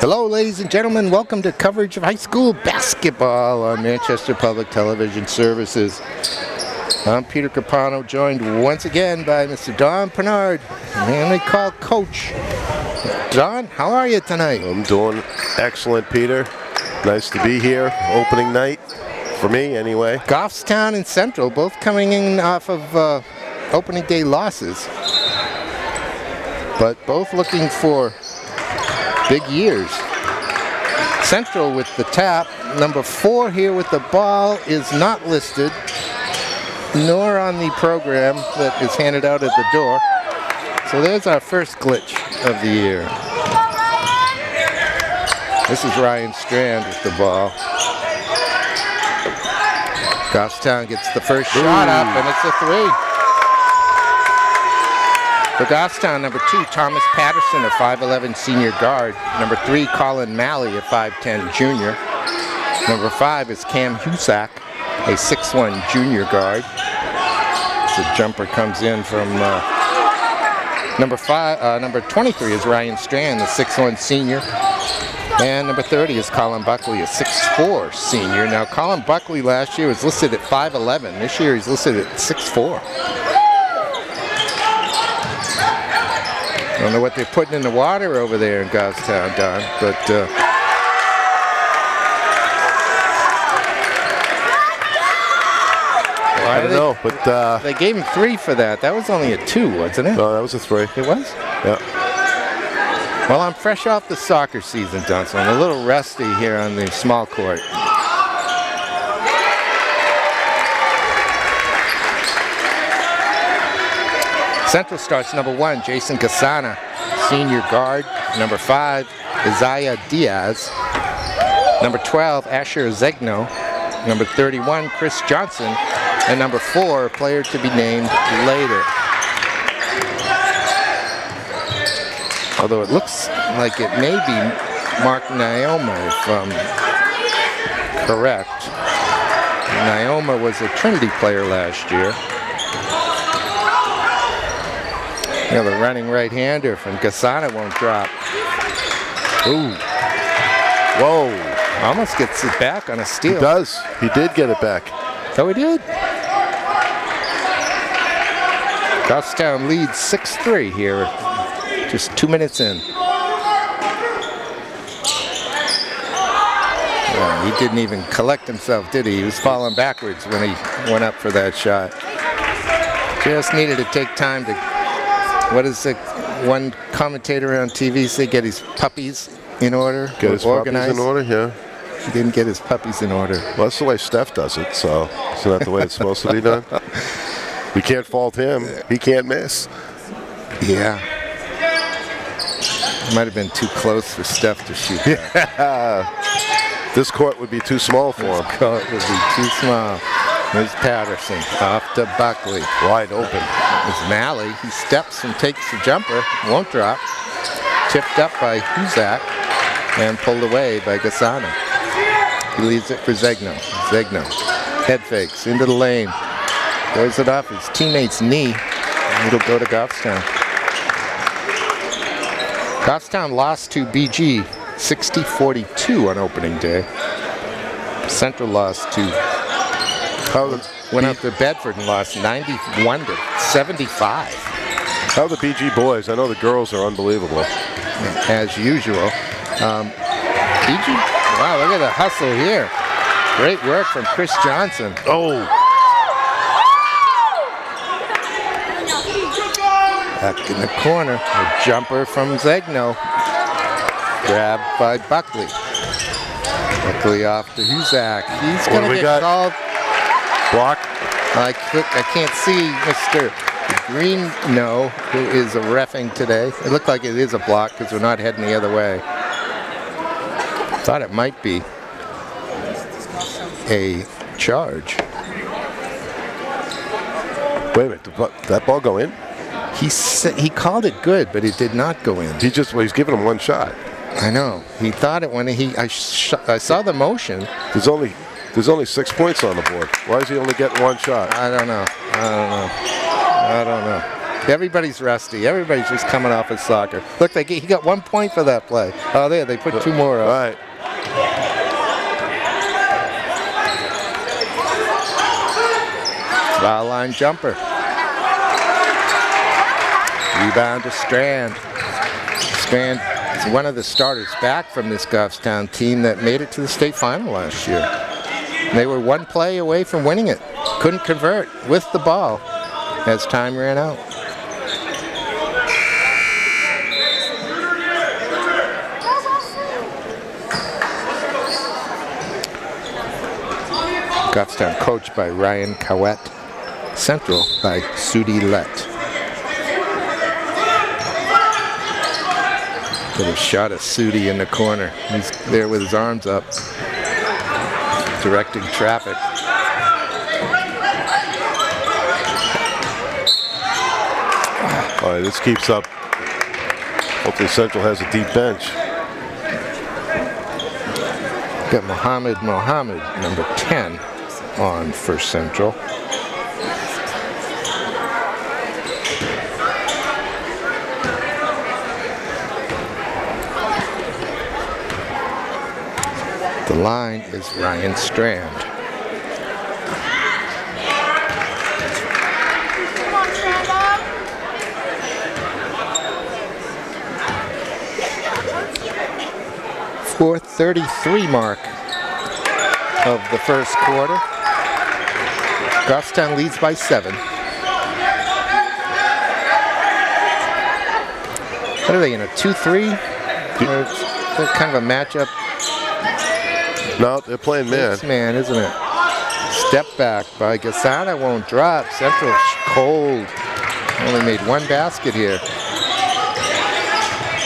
Hello, ladies and gentlemen. Welcome to coverage of high school basketball on Manchester Public Television Services. I'm Peter Capano, joined once again by Mr. Don Pernard, the man we call Coach. Don, how are you tonight? I'm doing excellent, Peter. Nice to be here. Opening night, for me anyway. Goffstown and Central both coming in off of opening day losses, but both looking for big years. Central with the tap. Number 4 here with the ball is not listed, nor on the program that is handed out at the door. So there's our first glitch of the year. This is Ryan Strand with the ball. Goffstown gets the first shot up, and it's a 3. For Goffstown, number 2, Thomas Patterson, a 5'11 senior guard. Number 3, Colin Malley, a 5'10 junior. Number 5 is Cam Husak, a 6'1 junior guard. The jumper comes in from number 23 is Ryan Strand, the 6'1 senior. And number 30 is Colin Buckley, a 6'4 senior. Now, Colin Buckley last year was listed at 5'11. This year he's listed at 6'4. I don't know what they're putting in the water over there in Goffstown, Don, but I don't know, but they gave him 3 for that. That was only a 2, wasn't it? No, that was a 3. It was? Yeah. Well, I'm fresh off the soccer season, Don, so I'm a little rusty here on the small court. Central starts number 1, Jason Gasana, senior guard. Number 5, Isaiah Diaz. Number 12, Asher Zegno. Number 31, Chris Johnson. And number 4, player to be named later. Although it looks like it may be Mark Nyoma, if I'm correct. Nyoma was a Trinity player last year. You know, the running right-hander from Gasana won't drop. Ooh. Whoa. Almost gets it back on a steal. He does. He did get it back. Oh, he did. Goffstown leads 6-3 here, just 2 minutes in. Well, he didn't even collect himself, did he? He was falling backwards when he went up for that shot. Just needed to take time to, what is the one commentator on TV say, get his puppies in order? Get his puppies in order, yeah. He didn't get his puppies in order. Well, that's the way Steph does it, so isn't that the way it's supposed to be done? We can't fault him. He can't miss. Yeah. Might have been too close for Steph to shoot that. Yeah. This court would be too small for him. This court would be too small. There's Patterson off to Buckley. Wide open. There's Malley. He steps and takes the jumper. Won't drop. Tipped up by Husak and pulled away by Gasana. He leaves it for Zegno. Zegno. Head fakes into the lane. Throws it off his teammate's knee. It'll go to Goffstown. Goffstown lost to BG 60-42 on opening day. Central lost to went up to Bedford and lost 91-75. How are the BG boys? I know the girls are unbelievable. As usual. BG, wow, look at the hustle here. Great work from Chris Johnson. Oh. Back in the corner, a jumper from Zegno. Grabbed by Buckley. Buckley off to Husak. He's going to get called. Block. I can't see Mr. Greeno, who is reffing today. It looked like it is a block because we're not heading the other way. Thought it might be a charge. Wait a minute, did that ball go in? He called it good, but it did not go in. He's giving him one shot. I know. He thought it when I saw the motion. There's only 6 points on the board. Why is he only getting one shot? I don't know. Everybody's rusty. Everybody's just coming off of soccer. Look, he got 1 point for that play. Oh, there, they put 2 more up. All right. Foul line jumper. Rebound to Strand. Strand is one of the starters back from this Goffstown team that made it to the state final last year. And they were 1 play away from winning it. Couldn't convert with the ball as time ran out. Goffstown coached by Ryan Cowett. Central by Sudi Lett. Little shot of Sudi in the corner. He's there with his arms up, directing traffic. All right, this keeps up. Hopefully Central has a deep bench. Got Mohammed, number 10, on for Central. The line is Ryan Strand. .433 mark of the first quarter. Goffstown leads by 7. What are they in a 2-3? Or is that kind of a matchup? No, they're playing man. It's man, isn't it? Step back by Gasana, won't drop. Central cold. Only made 1 basket here.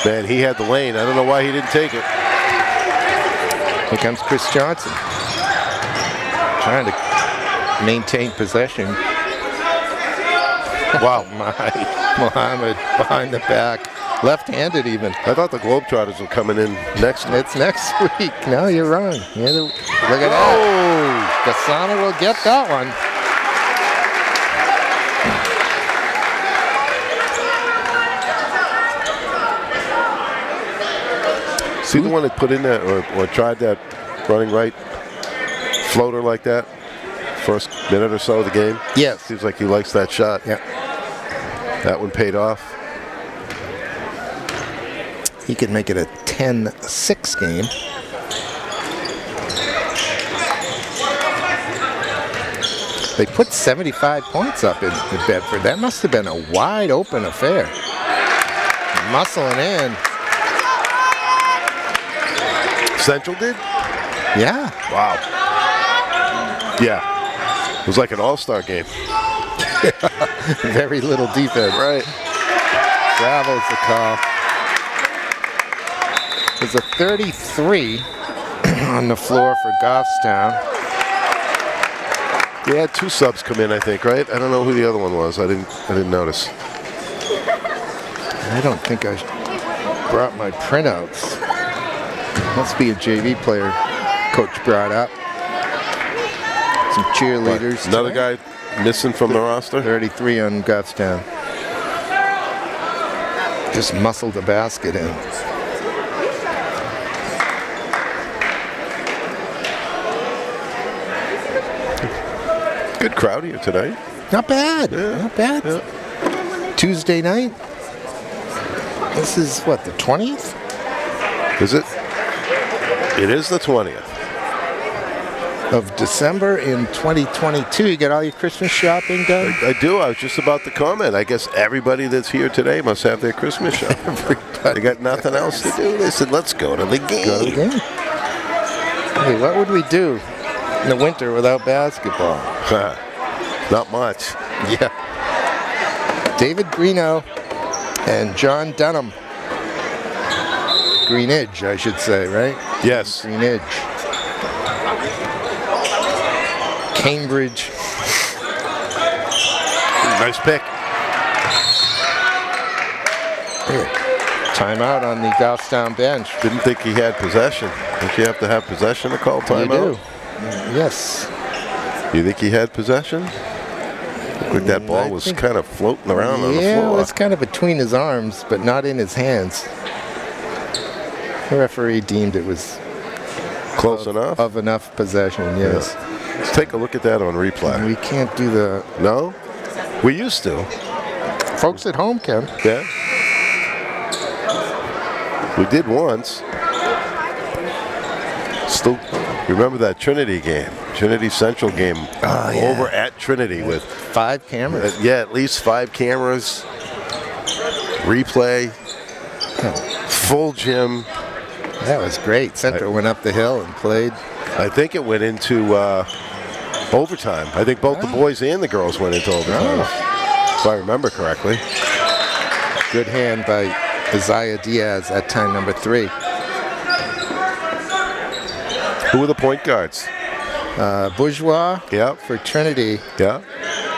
Man, he had the lane. I don't know why he didn't take it. Here comes Chris Johnson. Trying to maintain possession. Wow. My Mohammed behind the back. Left-handed even. I thought the Globetrotters were coming in next week. It's next week. No, you're wrong. Look at that. Gasana will get that one. See the one that put in that or tried that running right floater like that first minute or so of the game? Yes. Seems like he likes that shot. Yeah. That one paid off. He could make it a 10-6 game. They put 75 points up in Bedford. That must have been a wide open affair. Muscling in. Central did? Yeah. Wow. Yeah. It was like an all-star game. Very little defense. Right. Travels the call. There's a 33 on the floor for Goffstown. They had 2 subs come in, I think, right? I don't know who the other one was. I didn't notice. I don't think I brought my printouts. Must be a JV player coach brought up. Some cheerleaders. Another guy missing from the roster? 33 on Goffstown. Just muscled the basket in. Good crowd here today. Not bad. Yeah. Not bad. Yeah. Tuesday night. This is what, the 20th? Is it? It is the 20th. Of December in 2022. You got all your Christmas shopping done? I do. I was just about to comment. I guess everybody that's here today must have their Christmas shopping. Everybody. They got nothing else to do. They said, let's go to the game. Go to the game. Hey, what would we do in the winter without basketball? Not much. Yeah. David Greeno and John Dunham. Greenidge, I should say, right? Yes. Greenidge. Cambridge. Nice pick. Timeout on the Goffstown bench. Didn't think he had possession. Don't you have to have possession to call timeout? You do. Yes. You think he had possession? Like that ball was kind of floating around on the floor. Yeah, it was kind of between his arms, but not in his hands. The referee deemed it was close enough? Of enough possession, yes. Yeah. Let's take a look at that on replay. We can't do the... No? We used to. Folks at home can. Yeah. We did once. Still remember that Trinity game, Trinity Central game over at Trinity with 5 cameras. Yeah, at least 5 cameras. Replay. Full gym. That was great. Central went up the hill and played. I think it went into overtime. I think both the boys and the girls went into overtime, if I remember correctly. Good hand by Isaiah Diaz at time number 3. Who were the point guards? Bourgeois for Trinity. Yeah.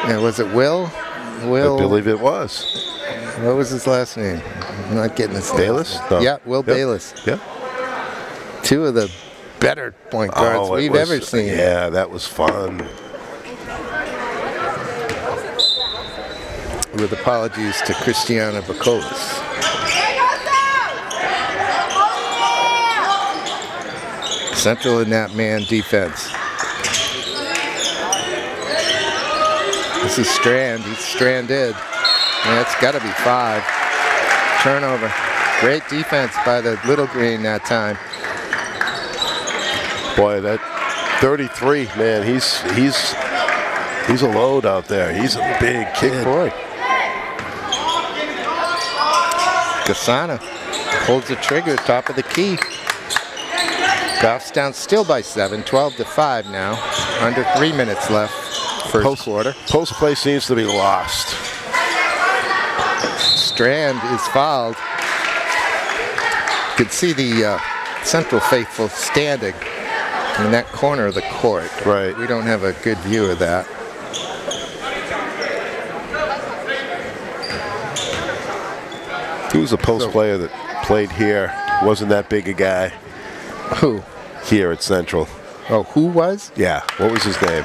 And was it Will? I believe it was. What was his last name? I'm not getting his name. Bayless? No. Yeah, Will Bayless. Yeah. 2 of the better point guards we've ever seen. Yeah, that was fun. With apologies to Christiana Bacolas. Central in that man defense. This is Strand. He's stranded. That's got to be 5. Turnover. Great defense by the Little Green that time. Boy, that 33, man, he's a load out there. He's a big kid. Boy. Gasana holds the trigger, top of the key. Goffstown still by 7, 12-5 now. Under 3 minutes left, first quarter. Post play seems to be lost. Strand is fouled. You can see the Central faithful standing in that corner of the court. Right. We don't have a good view of that. Who was a post player that played here? Wasn't that big a guy? Who? Here at Central. Oh, who was? Yeah. What was his name?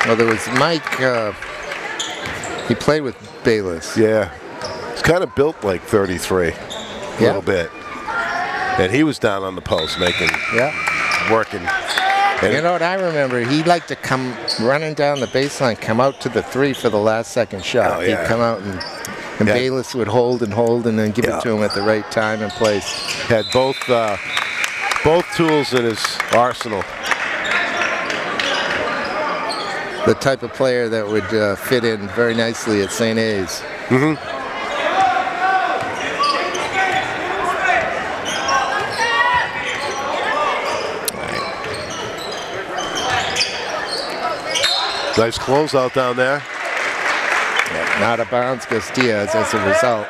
Well, there was Mike. He played with Bayless. Yeah. He's kind of built like 33. A little bit. And he was down on the post making, working. And you know what I remember? He liked to come running down the baseline, come out to the 3 for the last second shot. Oh, yeah. He'd come out and Bayless would hold and then give it to him at the right time and place. Had both tools in his arsenal. The type of player that would fit in very nicely at St. A's. Mm-hmm. Nice closeout down there. Yeah, not a bounce goes Diaz as a result.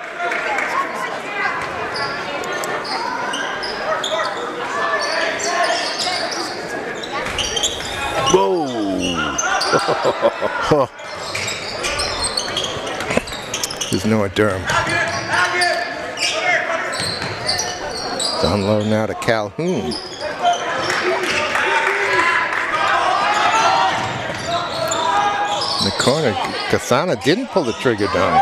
Whoa. There's Noah Durham. Down low now to Calhoun. In the corner, Kasana didn't pull the trigger down.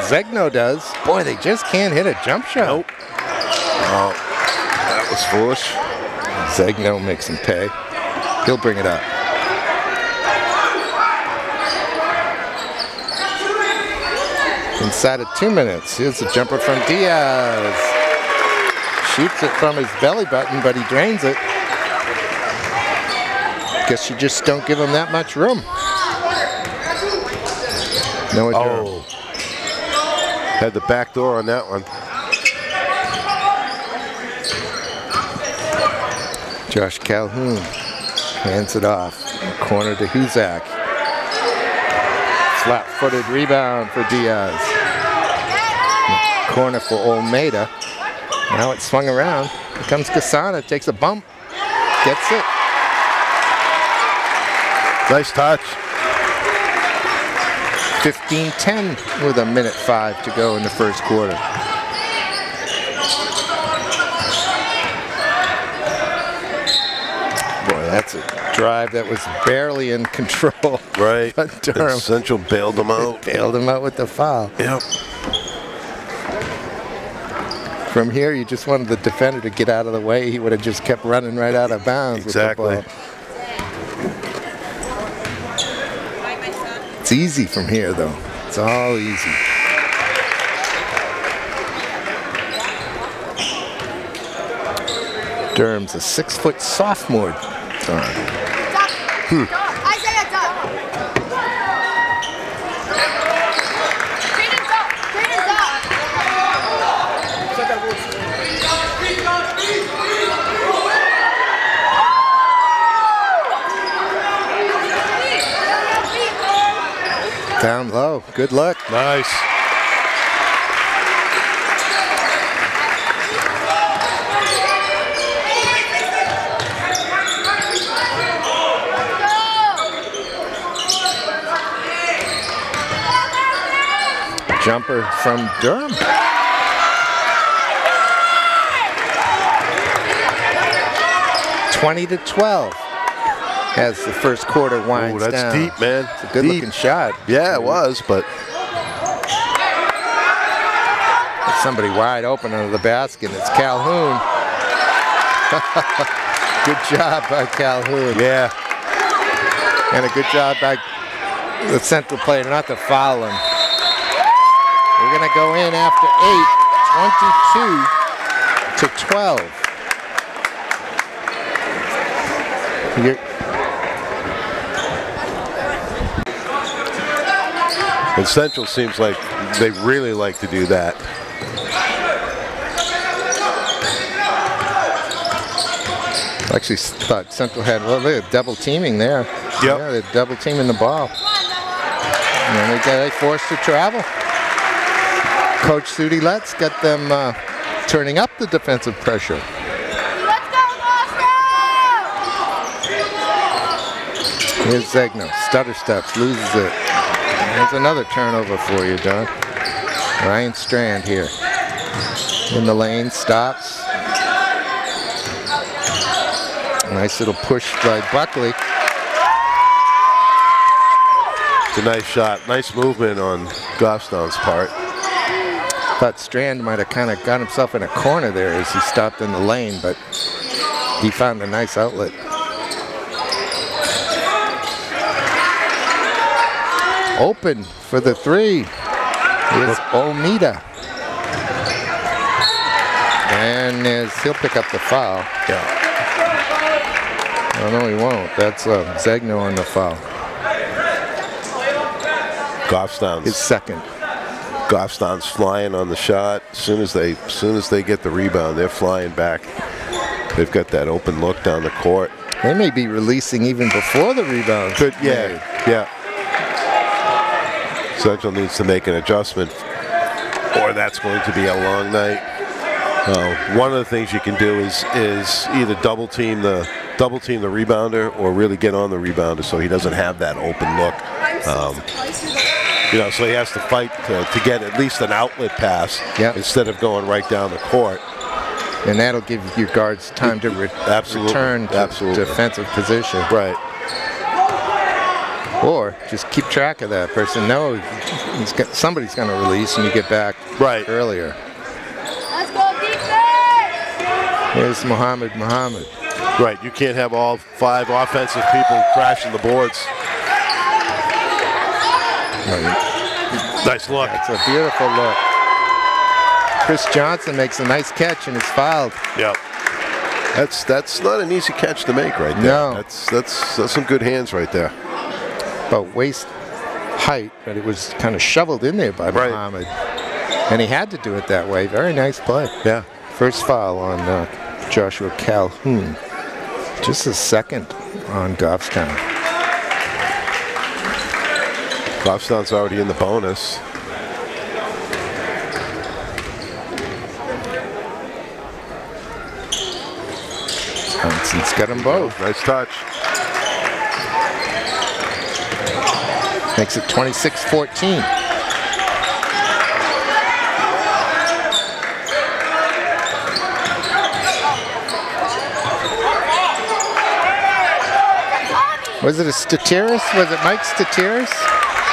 Zegno does. Boy, they just can't hit a jump shot. Nope. Oh, that was foolish. Zegno makes him pay. He'll bring it up. Inside of 2 minutes. Here's a jumper from Diaz. Shoots it from his belly button, but he drains it. Guess you just don't give him that much room. Noah Durham. Had the back door on that one. Josh Calhoun hands it off. Corner to Huzak. Flat-footed rebound for Diaz. Corner for Olmeda. Now it's swung around. Here comes Kasana, takes a bump, gets it. Nice touch. 15-10 with 1:05 to go in the first quarter. Boy, that's a drive that was barely in control. Right. But Durham Central bailed them out. Bailed him out with the foul. Yep. From here, you just wanted the defender to get out of the way. He would have just kept running right out of bounds. Exactly. With the ball. It's easy from here, though. It's all easy. Durham's a 6-foot sophomore. Down low. Good luck. Nice. Jumper from Durham. (20 to 12) as the first quarter winds down. That's deep, man. It's a good-looking shot. Yeah, it was, but there's somebody wide open under the basket. It's Calhoun. Good job by Calhoun. yeah, And a good job by the central player not to foul him. We're going to go in after 8, 22 to 12. and Central seems like they really like to do that. I actually thought Central had, well, they're double teaming there. Yep. Yeah, they're double teaming the ball. And they forced to travel. Coach Sudi Letts got them turning up the defensive pressure. Let's go, Goffstown! Here's Zegno, stutter steps, loses it. There's another turnover for you, John. Ryan Strand here. In the lane, stops. Nice little push by Buckley. It's a nice shot. Nice movement on Goffstown's part. Thought Strand might have kind of got himself in a corner there as he stopped in the lane, but he found a nice outlet. Open for the three is Omida. And he'll pick up the foul. Yeah. Oh, no, he won't. That's Zegno on the foul. Goffstown's His second. Goffstown's flying on the shot. As soon as they get the rebound, they're flying back. They've got that open look down the court. They may be releasing even before the rebound. Yeah. Central needs to make an adjustment, or that's going to be a long night. One of the things you can do is either double team the rebounder or really get on the rebounder so he doesn't have that open look. So he has to fight to get at least an outlet pass instead of going right down the court. And that'll give your guards time to return to defensive position. Right. Or just keep track of that person. No, somebody's going to release and you get back earlier. Let's go, defense! Here's Muhammad. Right, you can't have all 5 offensive people crashing the boards. Nice look. It's a beautiful look. Chris Johnson makes a nice catch and is fouled. Yep. That's not an easy catch to make right there. No. That's some good hands right there. About waist height, but it was kind of shoveled in there by Muhammad. And he had to do it that way. Very nice play. Yeah. First foul on Joshua Calhoun. Just a second on Goffstown. Goffstown's already in the bonus. Johnson's got them both. Nice touch. Makes it 26-14. Was it a Statiris? Was it Mike Statiris?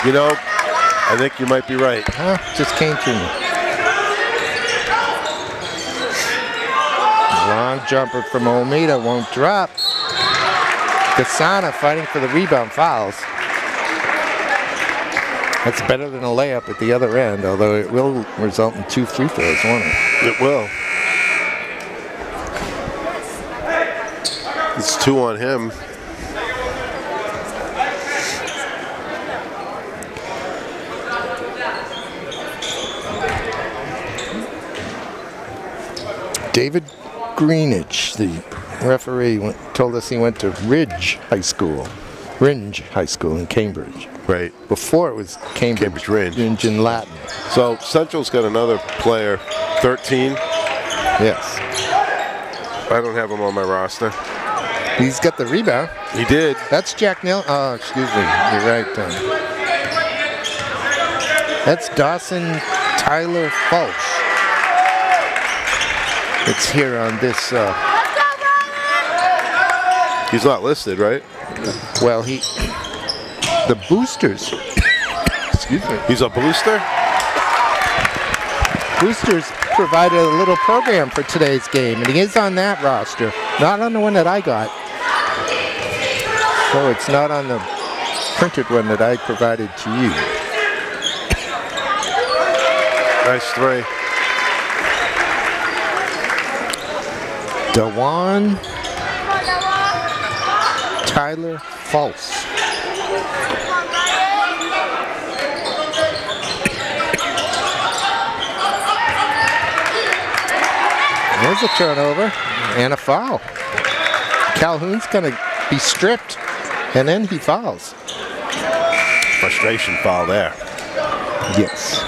You know, I think you might be right. Huh? Just came to me. Long jumper from Olmeda won't drop. Gasana fighting for the rebound, fouls. That's better than a layup at the other end, although it will result in 2 free throws, won't it? It will. It's 2 on him. David Greenidge, the referee, told us he went to Ridge High School in Cambridge. Right. Before it was Cambridge Ridge. in Latin. So Central's got another player, 13. Yes. I don't have him on my roster. He's got the rebound. He did. That's Jack Nell. Oh, excuse me. You're right. That's Dawson Tyler Fulch. It's here on this. He's not listed, right? Well, the boosters. Excuse me. He's a booster? Boosters provided a little program for today's game, and he is on that roster, not on the one that I got. So it's not on the printed one that I provided to you. Nice 3. Dewan Tyler False. There's a turnover and a foul. Calhoun's going to be stripped, and then he fouls. Frustration foul there. Yes.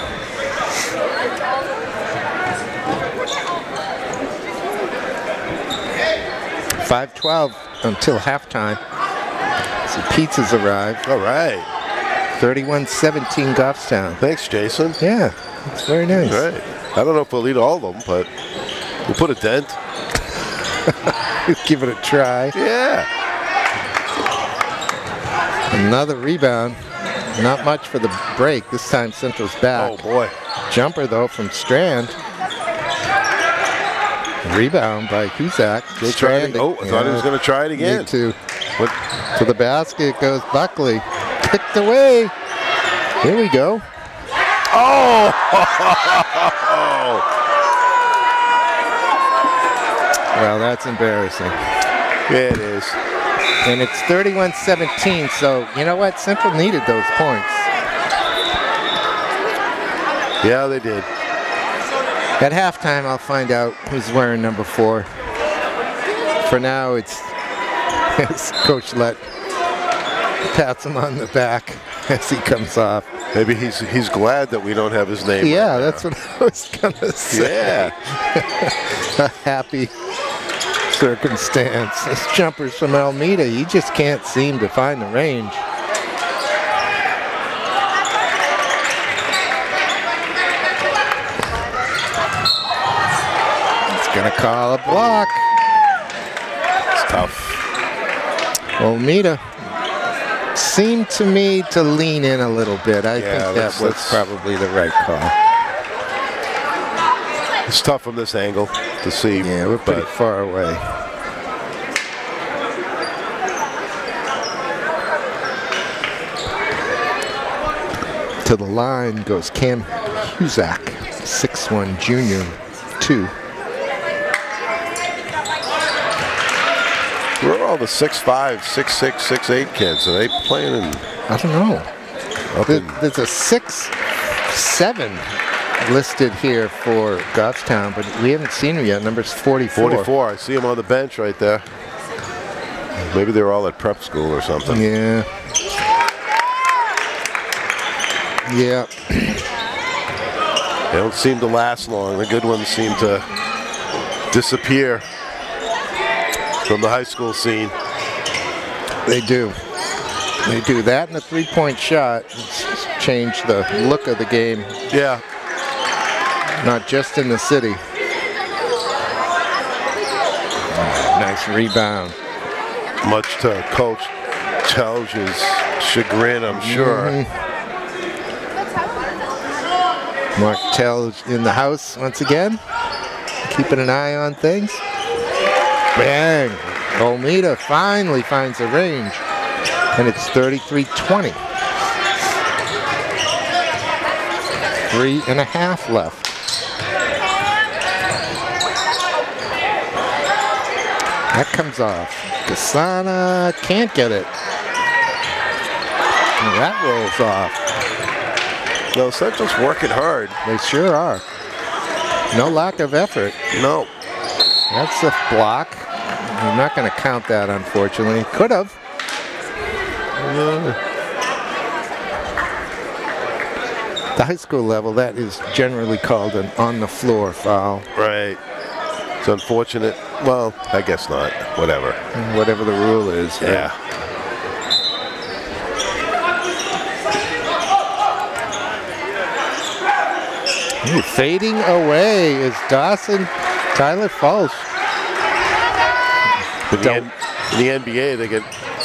.5:12 until halftime. So pizzas arrived. All right. 31-17 Goffstown. Thanks, Jason. Yeah, it's very nice. All right. I don't know if we'll eat all of them, but we'll put a dent. Give it a try. Yeah. Another rebound. Not much for the break. This time Central's back. Oh, boy. Jumper, though, from Strand. Rebound by Cusack. Strand. Oh, I thought he was going to try it again. Me too. To the basket goes Buckley. Kicked away. Here we go. Oh! Well, that's embarrassing. Yeah, it is. And it's 31-17, so you know what? Central needed those points. Yeah, they did. At halftime, I'll find out who's wearing number 4. For now, it's Coach Lett pats him on the back as he comes off. Maybe he's glad that we don't have his name. Yeah, right that's what I was gonna say. Yeah. A happy circumstance. This jumper's from Almeida. He just can't seem to find the range. He's gonna call a block. It's tough. Almeida seemed to me to lean in a little bit. I think that was probably the right call. It's tough from this angle to see. Yeah, we're pretty far away. To the line goes Cam Cusack, 6'1" junior, 2. Where are all the 6'5", 6'6", 6'8" kids? Are they playing in? I don't know. There's a 6'7" listed here for Goffstown, but we haven't seen him yet. Number's 44. 44. I see him on the bench right there. Maybe they're all at prep school or something. Yeah. Yeah. They don't seem to last long. The good ones seem to disappear from the high school scene. They do. They do that, and a three-point shot changed the look of the game. Yeah. Not just in the city. Nice rebound. Much to Coach Telge's chagrin, I'm sure. Mark Telge in the house once again, keeping an eye on things. Bang! Olmeda finally finds a range, and it's 33-20. 3.5 left. That comes off. Gasana can't get it. And that rolls off. No, Central's working hard. They sure are. No lack of effort. No. That's a block. I'm not going to count that, unfortunately. Could have. The high school level, that is generally called an on-the-floor foul. Right. It's unfortunate. Well, I guess not. Whatever. Whatever the rule is. Yeah. Ooh, fading away is Dawson Tyler Falsh. In the NBA, they get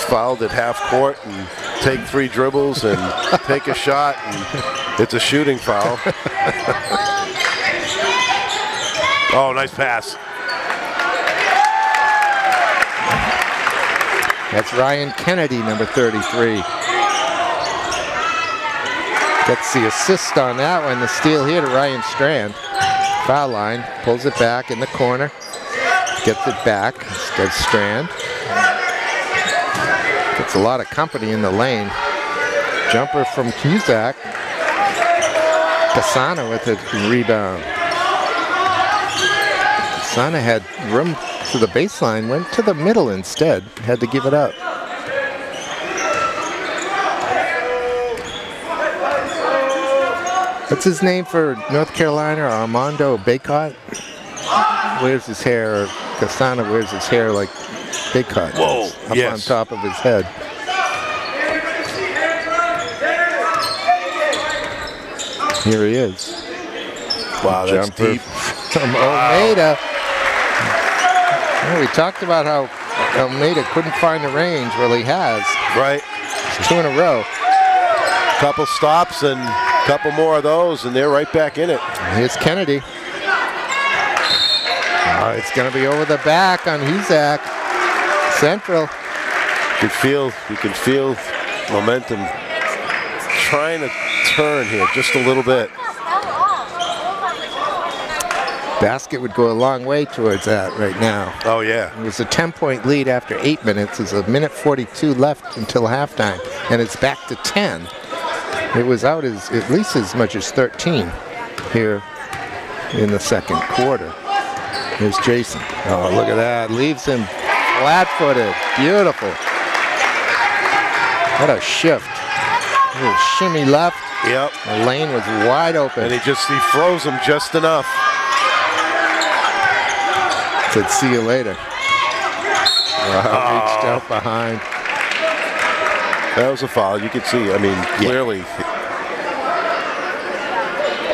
fouled at half court and take 3 dribbles and take a shot, and it's a shooting foul. Oh, nice pass. That's Ryan Kennedy, number 33. Gets the assist on that one. The steal here to Ryan Strand. Foul line, pulls it back in the corner. Gets it back instead of Strand. Gets a lot of company in the lane. Jumper from Cusack. Casana with a rebound. Casana had room to the baseline, went to the middle instead. Had to give it up. What's his name for North Carolina? Armando Baycott? Wears his hair, Casana wears his hair like Baycott. Whoa, up yes. on top of his head. Here he is. Wow, that's Jumper deep. from Olmeda. Well, we talked about how Olmeda couldn't find the range. Well, he has. Right. It's 2 in a row. Couple stops and a couple more of those, and they're right back in it. Here's Kennedy. Oh, it's going to be over the back on Huzak. Central. You can feel momentum trying to turn here just a little bit. Basket would go a long way towards that right now. Oh, yeah. It was a 10-point lead after 8 minutes. There's a minute 42 left until halftime, and it's back to 10. It was out as at least as much as 13 here in the second quarter. Here's Jason. Oh, look at that. Leaves him flat-footed. Beautiful. What a shift. A little shimmy left. Yep. The lane was wide open. And he froze him just enough. Said, see you later. Reached out behind. That was a foul. You could see, I mean, clearly.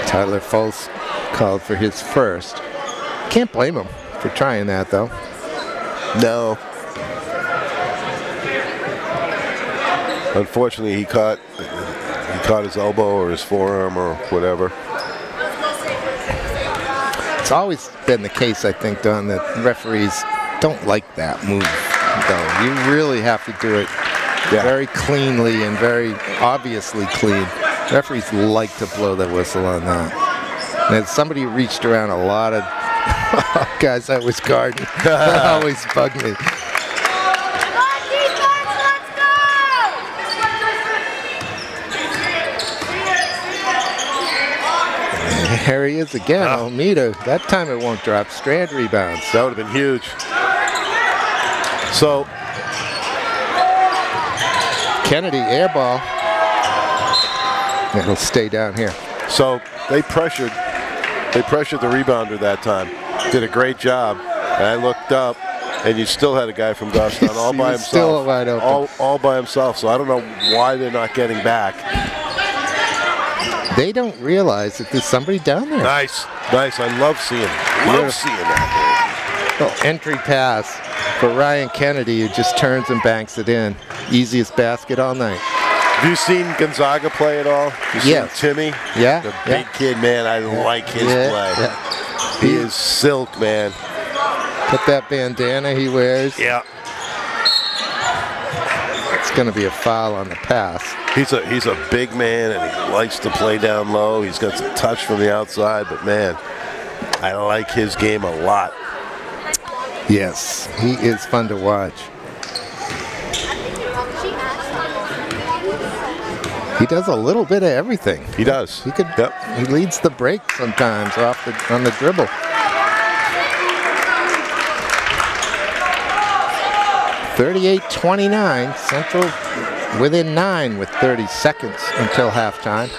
Tyler Fultz called for his first. Can't blame him for trying that, though. No. Unfortunately, he caught his elbow or his forearm or whatever. It's always been the case, I think, Don, that referees don't like that move, though. You really have to do it very cleanly and very obviously clean. Referees like to blow the whistle on that. And somebody reached around a lot of guys that was guarding. That always bugged me. Here he is again, Olmeda. That time it won't drop. Strand rebounds. That would have been huge. So Kennedy, air ball. It'll stay down here. So they pressured the rebounder that time. Did a great job. And I looked up, and you still had a guy from Goffstown all by himself. Still wide open. All by himself. So I don't know why they're not getting back. They don't realize that there's somebody down there. Nice. I love seeing that. Little entry pass for Ryan Kennedy, who just turns and banks it in. Easiest basket all night. Have you seen Gonzaga play at all? You Yes. seen Timmy? Yeah. The big kid, man. I like his play. Yeah. He is silk, man. Put that bandana he wears. Yeah. It's going to be a foul on the pass. He's a big man, and he likes to play down low. He's got some touch from the outside, but man, I like his game a lot. Yes, he is fun to watch. He does a little bit of everything. He does. He could. Yep. He leads the break sometimes on the dribble. (38-29). Central within 9 with 30 seconds until halftime.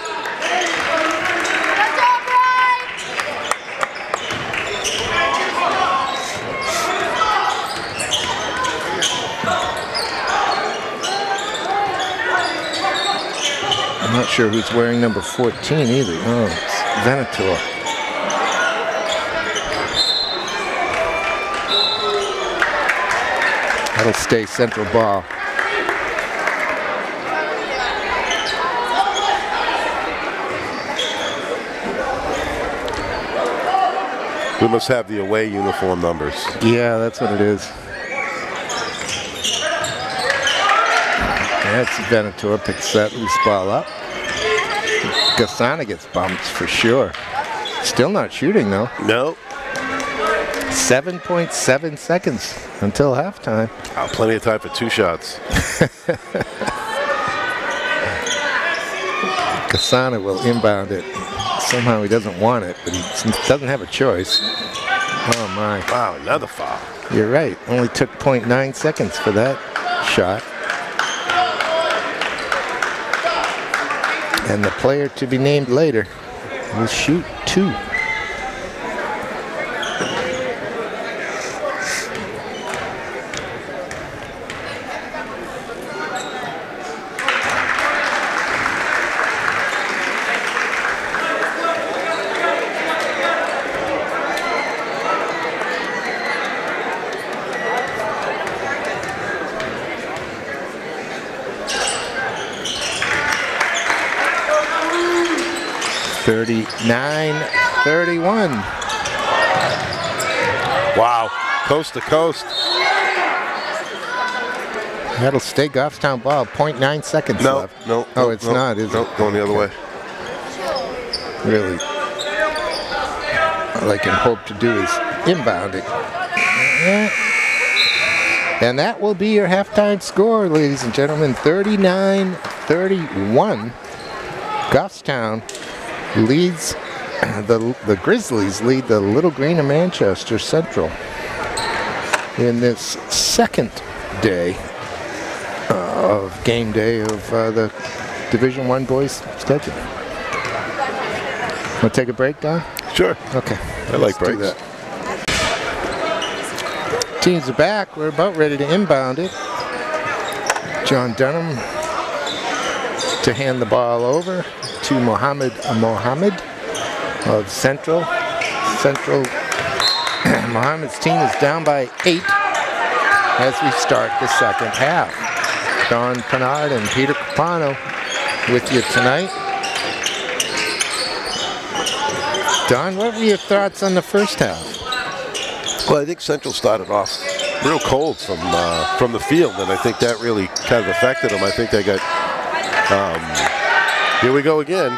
I'm not sure who's wearing number 14 either. Oh, it's Venator. That'll stay Central ball. We must have the away uniform numbers. Yeah, that's what it is. That's Venator, picks that loose ball up. Gassana gets bumped for sure. Still not shooting though. No. 7.7 seconds until halftime. Oh, plenty of time for 2 shots. Gassana will inbound it. Somehow he doesn't want it, but he doesn't have a choice. Oh my. Wow, another foul. You're right. Only took 0.9 seconds for that shot. And the player to be named later will shoot 2. (39-31). Wow, coast to coast. That'll stay Goffstown ball. 0.9 seconds left. No. Oh, it's not, is it? Going the other way. Really, all I can hope to do is inbound it. And that will be your halftime score, ladies and gentlemen. 39-31. Goffstown leads, the Grizzlies lead the Little Green of Manchester Central in this second day of game day of the Division I boys schedule. Want to take a break, Don? Sure. Okay. I like breaks. Do that. Teams are back. We're about ready to inbound it. John Dunham to hand the ball over to Mohammed of Central. Mohammed's team is down by 8 as we start the second half. Don Pennard and Peter Capano with you tonight. Don, what were your thoughts on the first half? Well, I think Central started off real cold from the field, and I think that really kind of affected them. I think they got, here we go again.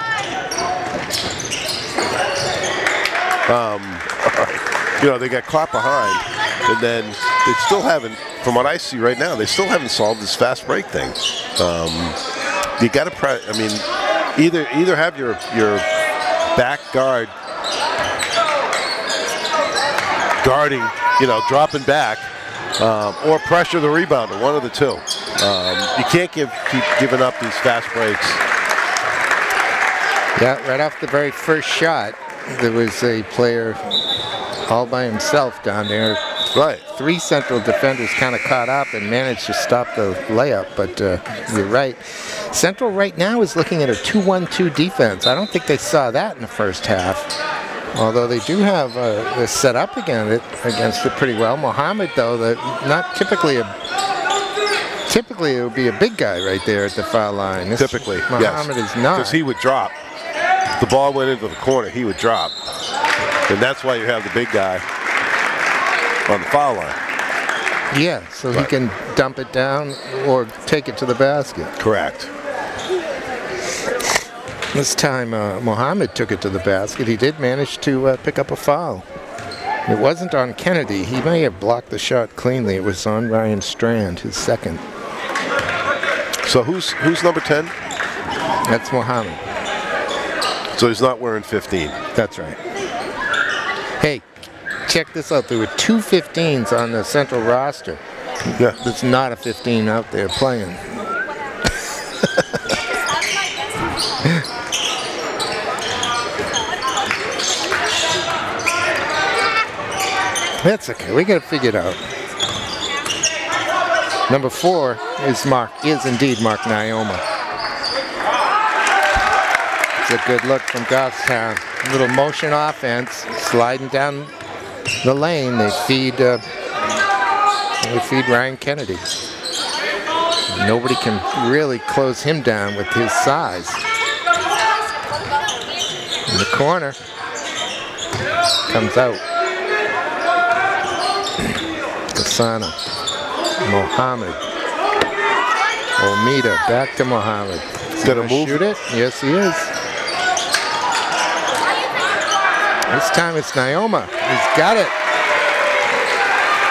You know, they got caught behind, and then they still haven't, from what I see right now, they still haven't solved this fast break thing. You got to, I mean, either have your back guard guarding, you know, dropping back, or pressure the rebounder, one of the two. You can't keep giving up these fast breaks. Yeah, right off the very first shot, there was a player all by himself down there. Right. 3 Central defenders kind of caught up and managed to stop the layup, but you're right. Central right now is looking at a 2-1-2 defense. I don't think they saw that in the first half. Although they do have they're set up against it pretty well. Mohammed, though, not typically it would be a big guy right there at the foul line. Typically, Mohammed is not. Because he would drop. If the ball went into the corner, he would drop. And that's why you have the big guy on the foul line. Yeah, so he can dump it down or take it to the basket. Correct. This time, Mohammed took it to the basket. He did manage to pick up a foul. It wasn't on Kennedy. He may have blocked the shot cleanly. It was on Ryan Strand, his second. So who's number 10? That's Mohammed. So he's not wearing 15. That's right. Hey, check this out. There were 2 15s on the Central roster. Yeah. There's not a 15 out there playing. That's okay. We got to figure it out. Number 4 is indeed Mark Nyoma. It's a good look from Goffstown. A little motion offense, sliding down the lane. They feed Ryan Kennedy. Nobody can really close him down with his size. In the corner, comes out. Kasana, Mohammed, Olmida, back to Mohammed. He's gonna move. Shoot it? Yes, he is. This time it's Nyoma. He's got it.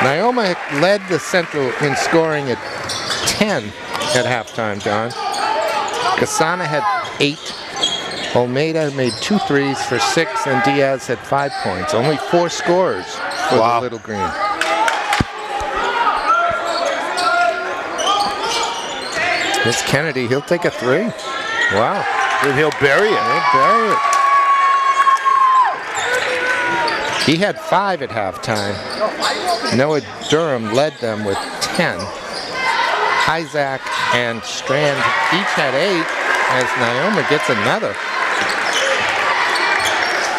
Nyoma led the Central in scoring at 10 at halftime, John. Kasana had 8. Olmeda made 2 threes for 6, and Diaz had 5 points. Only 4 scorers for the Little Green. This Kennedy, he'll take a 3. Wow. And he'll bury it. He'll bury it. He had 5 at halftime. Noah Durham led them with 10. Isaac and Strand each had 8 as Nyoma gets another.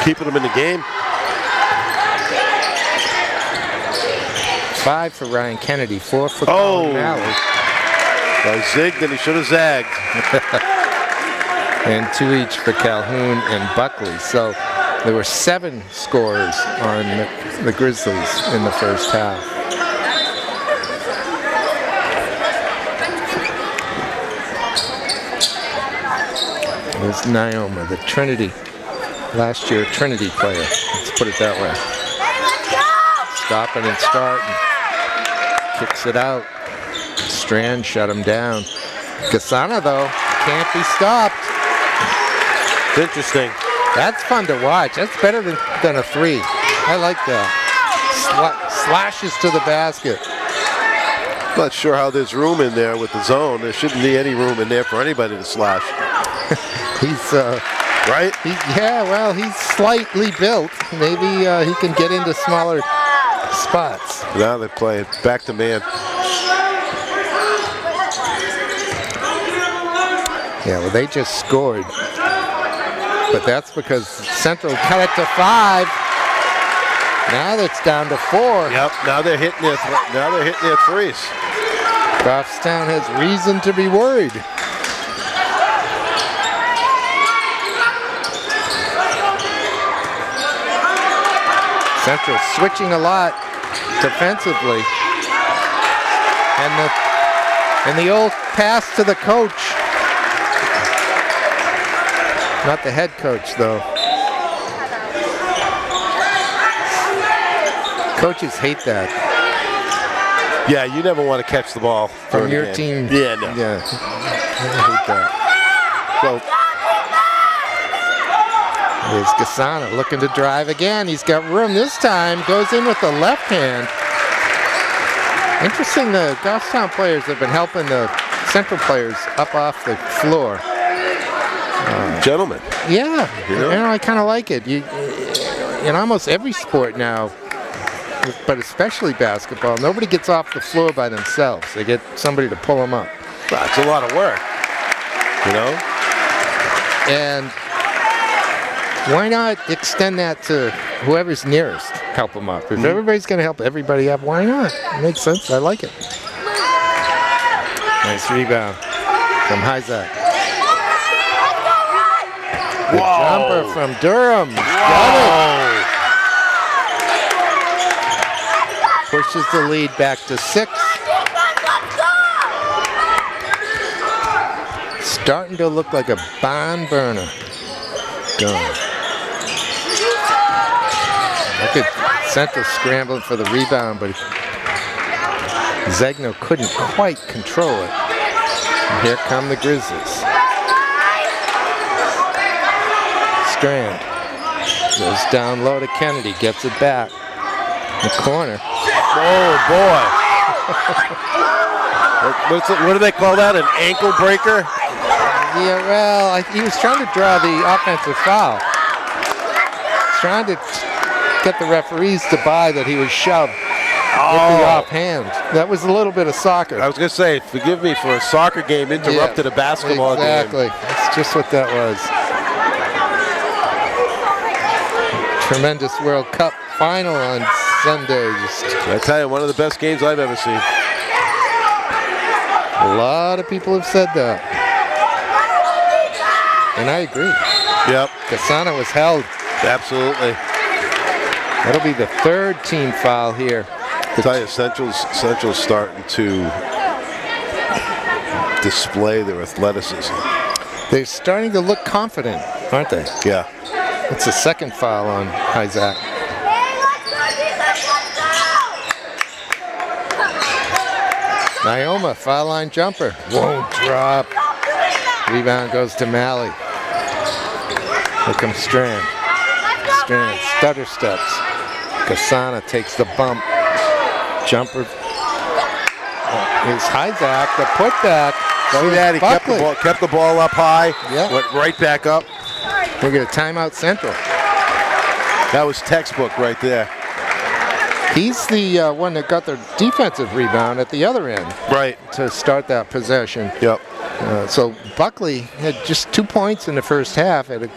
Keeping them in the game. 5 for Ryan Kennedy, 4 for Colin Malley. Well, he zigged and he should have zagged. And 2 each for Calhoun and Buckley. So there were 7 scorers on the Grizzlies in the first half. There's Nyoma, the Trinity, last year Trinity player. Let's put it that way. Stopping and starting. Kicks it out. Strand shut him down. Kasana, though, can't be stopped. It's interesting. That's fun to watch. That's better than a 3. I like that. Slashes to the basket. Not sure how there's room in there with the zone. There shouldn't be any room in there for anybody to slash. He's right? Well, he's slightly built. Maybe he can get into smaller spots. Now they're playing back to man. Yeah, well, they just scored. But that's because Central cut it to 5. Now that's down to 4. Yep. Now they're hitting their threes. Goffstown has reason to be worried. Central switching a lot defensively, and the old pass to the coach. Not the head coach, though. Coaches hate that. Yeah, you never want to catch the ball from your team. Yeah, no. Yeah, I hate that. So there's Kasana looking to drive again. He's got room this time. Goes in with the left hand. Interesting, the Goffstown players have been helping the Central players up off the floor. Gentlemen. Yeah, you know, I kind of like it. In almost every sport now, but especially basketball, nobody gets off the floor by themselves. They get somebody to pull them up. That's a lot of work, you know? And Why not extend that to whoever's nearest? Help them up. If everybody's going to help everybody up, why not? It makes sense. I like it. Nice rebound from Hyzak. The jumper from Durham. Got it. Pushes the lead back to 6. Starting to look like a barn burner. Gone. Look at Central scrambling for the rebound, but Zegno couldn't quite control it. And here come the Grizzlies. Strand goes down low to Kennedy, gets it back. In the corner. Oh boy! What do they call that? An ankle breaker? Yeah, well, he was trying to draw the offensive foul. Trying to get the referees to buy that he was shoved with the offhand. That was a little bit of soccer. I was going to say, forgive me for a soccer game interrupted a basketball game. Exactly. That's just what that was. Tremendous World Cup final on Sunday. I tell you, one of the best games I've ever seen. A lot of people have said that. And I agree. Yep. Cassano was held. Absolutely. That'll be the 3rd team foul here. I tell you, Central's starting to display their athleticism. They're starting to look confident, aren't they? Yeah. It's the 2nd foul on Hyzak. Naoma, foul line jumper. Won't drop. Rebound goes to Malley. Here comes Strand. Strand stutter steps. Cassana takes the bump. Jumper. Is Hyzak, the putback. See that? He kept the ball up high. Yeah. Went right back up. We'll get a timeout Central. That was textbook right there. He's the one that got the defensive rebound at the other end. Right. To start that possession. Yep. So Buckley had just 2 points in the first half. Had a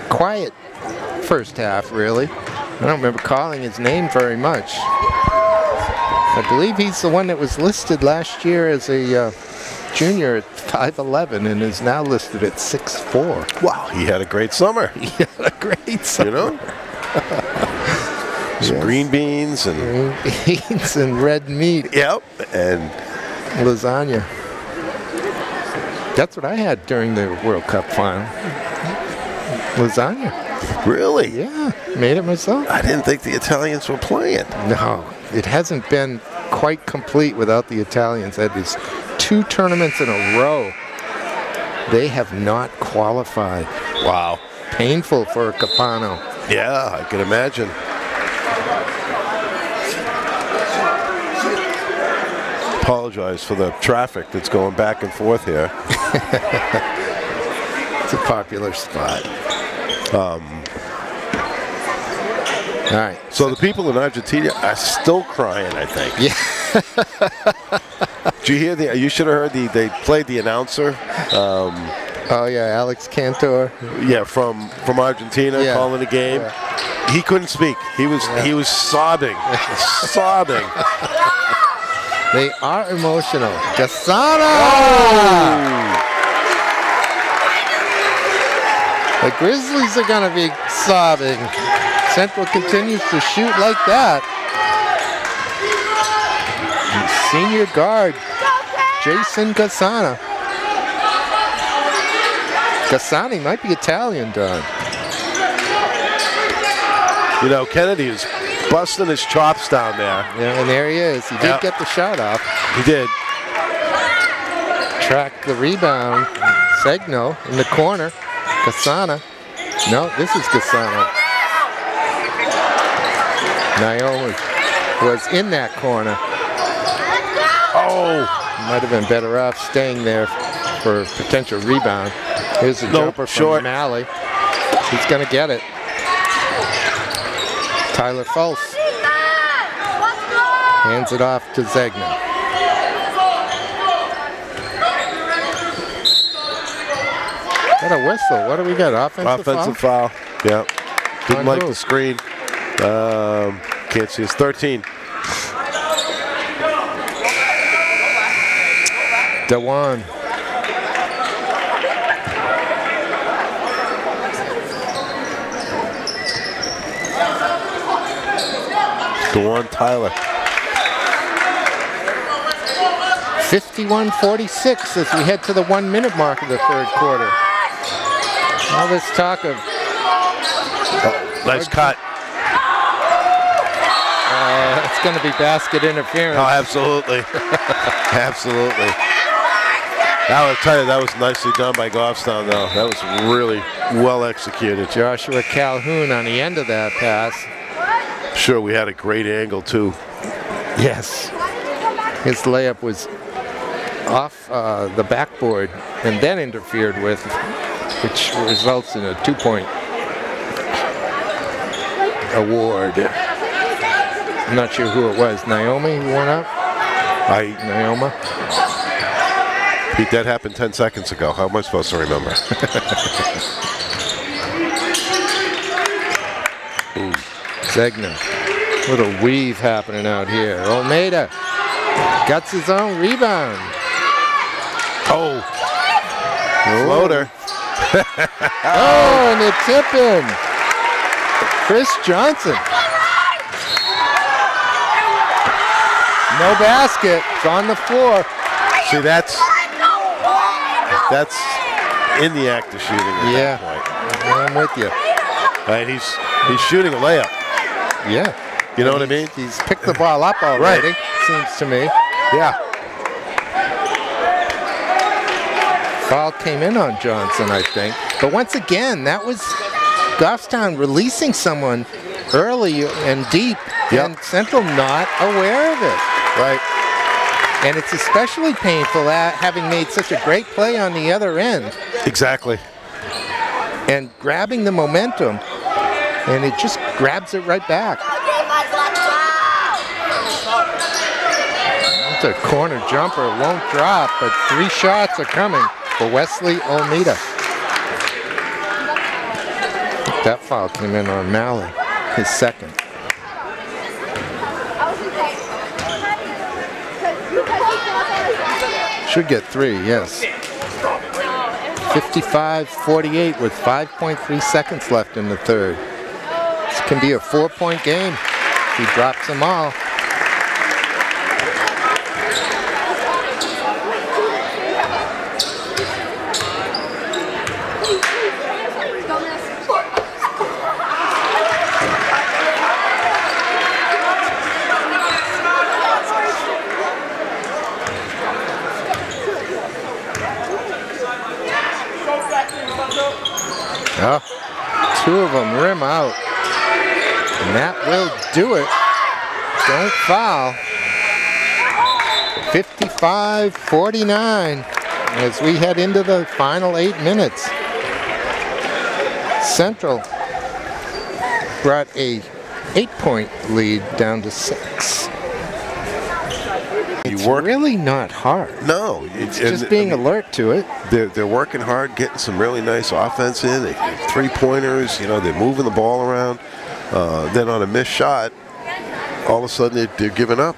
quiet first half, really. I don't remember calling his name very much. I believe he's the one that was listed last year as a junior at 5'11" and is now listed at 6'4". Wow, he had a great summer. He had a great summer. You know? Some green beans and... Green beans and red meat. Yep, and... lasagna. That's what I had during the World Cup final. Lasagna. Really? Yeah, made it myself. I didn't think the Italians were playing. No, it hasn't been quite complete without the Italians. That is 2 tournaments in a row. They have not qualified. Wow. Painful for Capano. Yeah, I can imagine. Apologize for the traffic that's going back and forth here. It's a popular spot. All right. So the people in Argentina are still crying, I think. Yeah. Did you hear you should have heard they played the announcer. Oh yeah, Alex Cantor. Yeah, from Argentina calling the game. Yeah. He couldn't speak. He was sobbing. Sobbing. They are emotional. Cassana! Oh! The Grizzlies are going to be sobbing. Central continues to shoot like that. And senior guard, Jason Cassana. Cassani might be Italian, Don. You know, Kennedy is busting his chops down there. Yeah, and there he is. He did get the shot off. He did. Track the rebound. Segno in the corner. Cassana. No, this is Cassana. Naomi was in that corner. Oh, might have been better off staying there for a potential rebound. Here's a jumper from Malley. He's going to get it. Tyler Fultz hands it off to Zegna. Got a whistle. What do we got? Offensive foul? Yeah. Didn't On like who? the screen. Can't see. It's 13. Dewan. Dewan Tyler. 51-46 as we head to the 1 minute mark of the third quarter. All this talk of Nice cut. it's going to be basket interference. Oh, absolutely. Absolutely. I'll tell you, that was nicely done by Goffstown, though. That was really well executed. Joshua Calhoun on the end of that pass. Sure, we had a great angle, too. Yes. His layup was off the backboard and then interfered with, which results in a 2-point award. I'm not sure who it was. Naomi who went up? Naoma? Pete, that happened 10 seconds ago. How am I supposed to remember? Zegna. Little weave happening out here. Olmeda gets his own rebound. Oh. Floater. Oh, and the tip in. Chris Johnson. No basket. It's on the floor. See, that's in the act of shooting at that point. I'm with you. Right, he's shooting a layup. Yeah. You know what I mean? He's picked the ball up already, Right. seems to me. Yeah. Foul came in on Johnson, I think. But once again, that was Goffstown releasing someone early and deep, and Central not aware of it. Right. And it's especially painful having made such a great play on the other end Exactly. and grabbing the momentum, and it just grabs it right back. It's a corner jumper, won't drop, but 3 shots are coming for Wesley Olmeda. That foul came in on Malley, his second. Should get 3, yes. 55-48 with 5.3 seconds left in the third. This can be a 4-point game. He drops them all. Oh, 2 of them rim out. And that will do it. Don't foul. 55-49 as we head into the final 8 minutes. Central brought a 8-point lead down to 6. It's really not hard. No. It's just being alert to it. They're working hard, getting some really nice offense in. They 3-pointers, you know, they're moving the ball around. Then on a missed shot, all of a sudden they're giving up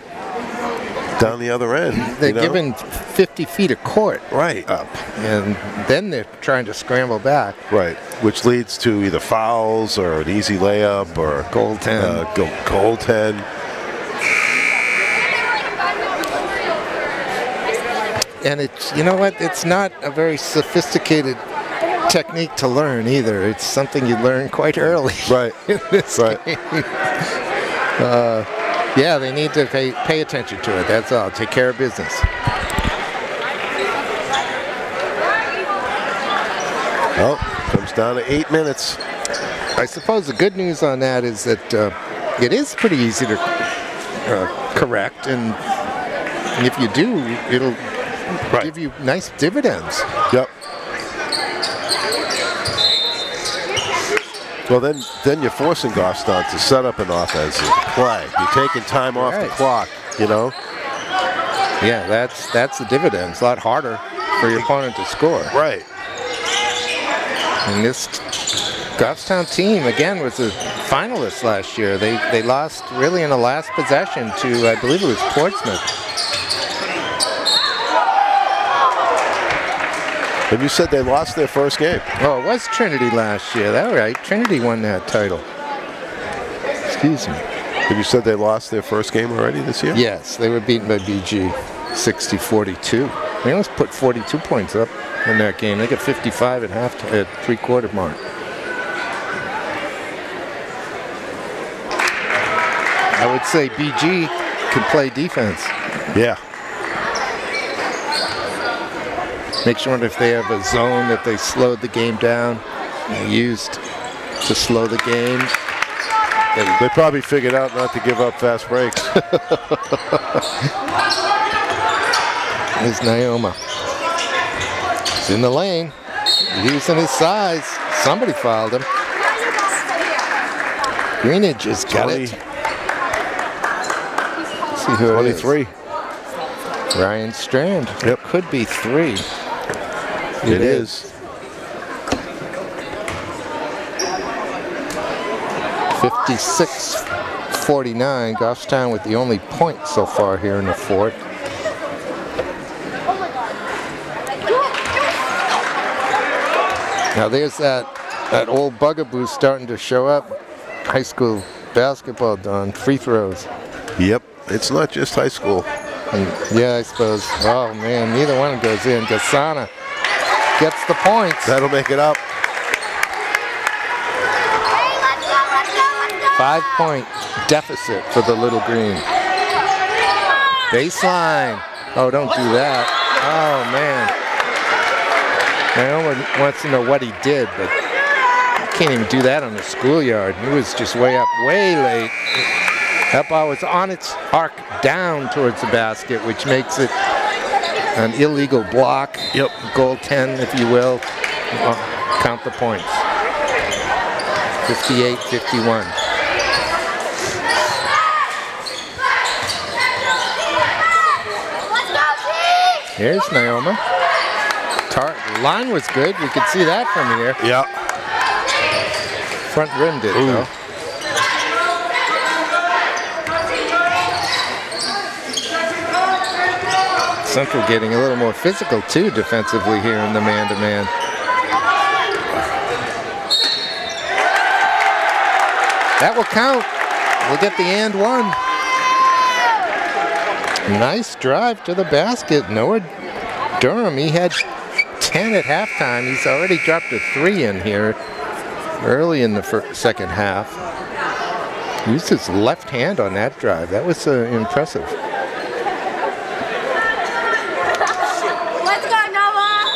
down the other end. They're giving 50 feet of court up, and then they're trying to scramble back. Right, which leads to either fouls or an easy layup or goaltend. Goaltend. And it's, you know what, it's not a very sophisticated technique to learn either. It's something you learn quite early. Right. In this game. Yeah, they need to pay attention to it. That's all. Take care of business. Well, comes down to 8 minutes. I suppose the good news on that is that it is pretty easy to correct, and if you do, it'll give you nice dividends. Yep. Well, then you're forcing Goffstown to set up an offensive play. You're taking time off the clock, you know? Yeah, that's the dividends. A lot harder for your opponent to score. Right. And this Goffstown team, again, was a finalist last year. They lost really in the last possession to, I believe it was Portsmouth. And you said they lost their first game. Oh, it was Trinity last year. That's right. Trinity won that title. Excuse me. And you said they lost their first game already this year? Yes, they were beaten by BG 60-42. They almost put 42 points up in that game. They got 55 at three-quarter mark. I would say BG can play defense. Yeah. Makes you wonder if they have a zone that they slowed the game down and used to slow the game. They probably figured out not to give up fast breaks. There's Naoma. He's in the lane, using his size. Somebody fouled him. Greenidge has got it. Let's see who 23. It is. Ryan Strand. Yep. Could be 3. It is. 56-49. Goffstown with the only point so far here in the fourth. Now there's that old bugaboo starting to show up. High school basketball done. Free throws. Yep. It's not just high school. And yeah, I suppose. Oh man, neither one goes in. Gasana gets the points. That'll make it up. 5-point deficit for the Little Green. Baseline. Oh, don't do that. Oh man. Naoma wants to know what he did, but he can't even do that on the schoolyard. He was just way up, way late. That ball was on its arc down towards the basket, which makes it an illegal block. Yep. Goal 10, if you will. Count the points. 58-51. Here's Naoma. Line was good. We could see that from here. Yeah. Front rim did, though. Central getting a little more physical, too, defensively here in the man-to-man. That will count. We'll get the and one. Nice drive to the basket. Noah Durham, he had 10 at halftime. He's already dropped a 3 in here early in the second half. He used his left hand on that drive. That was impressive. Let's go, Noah!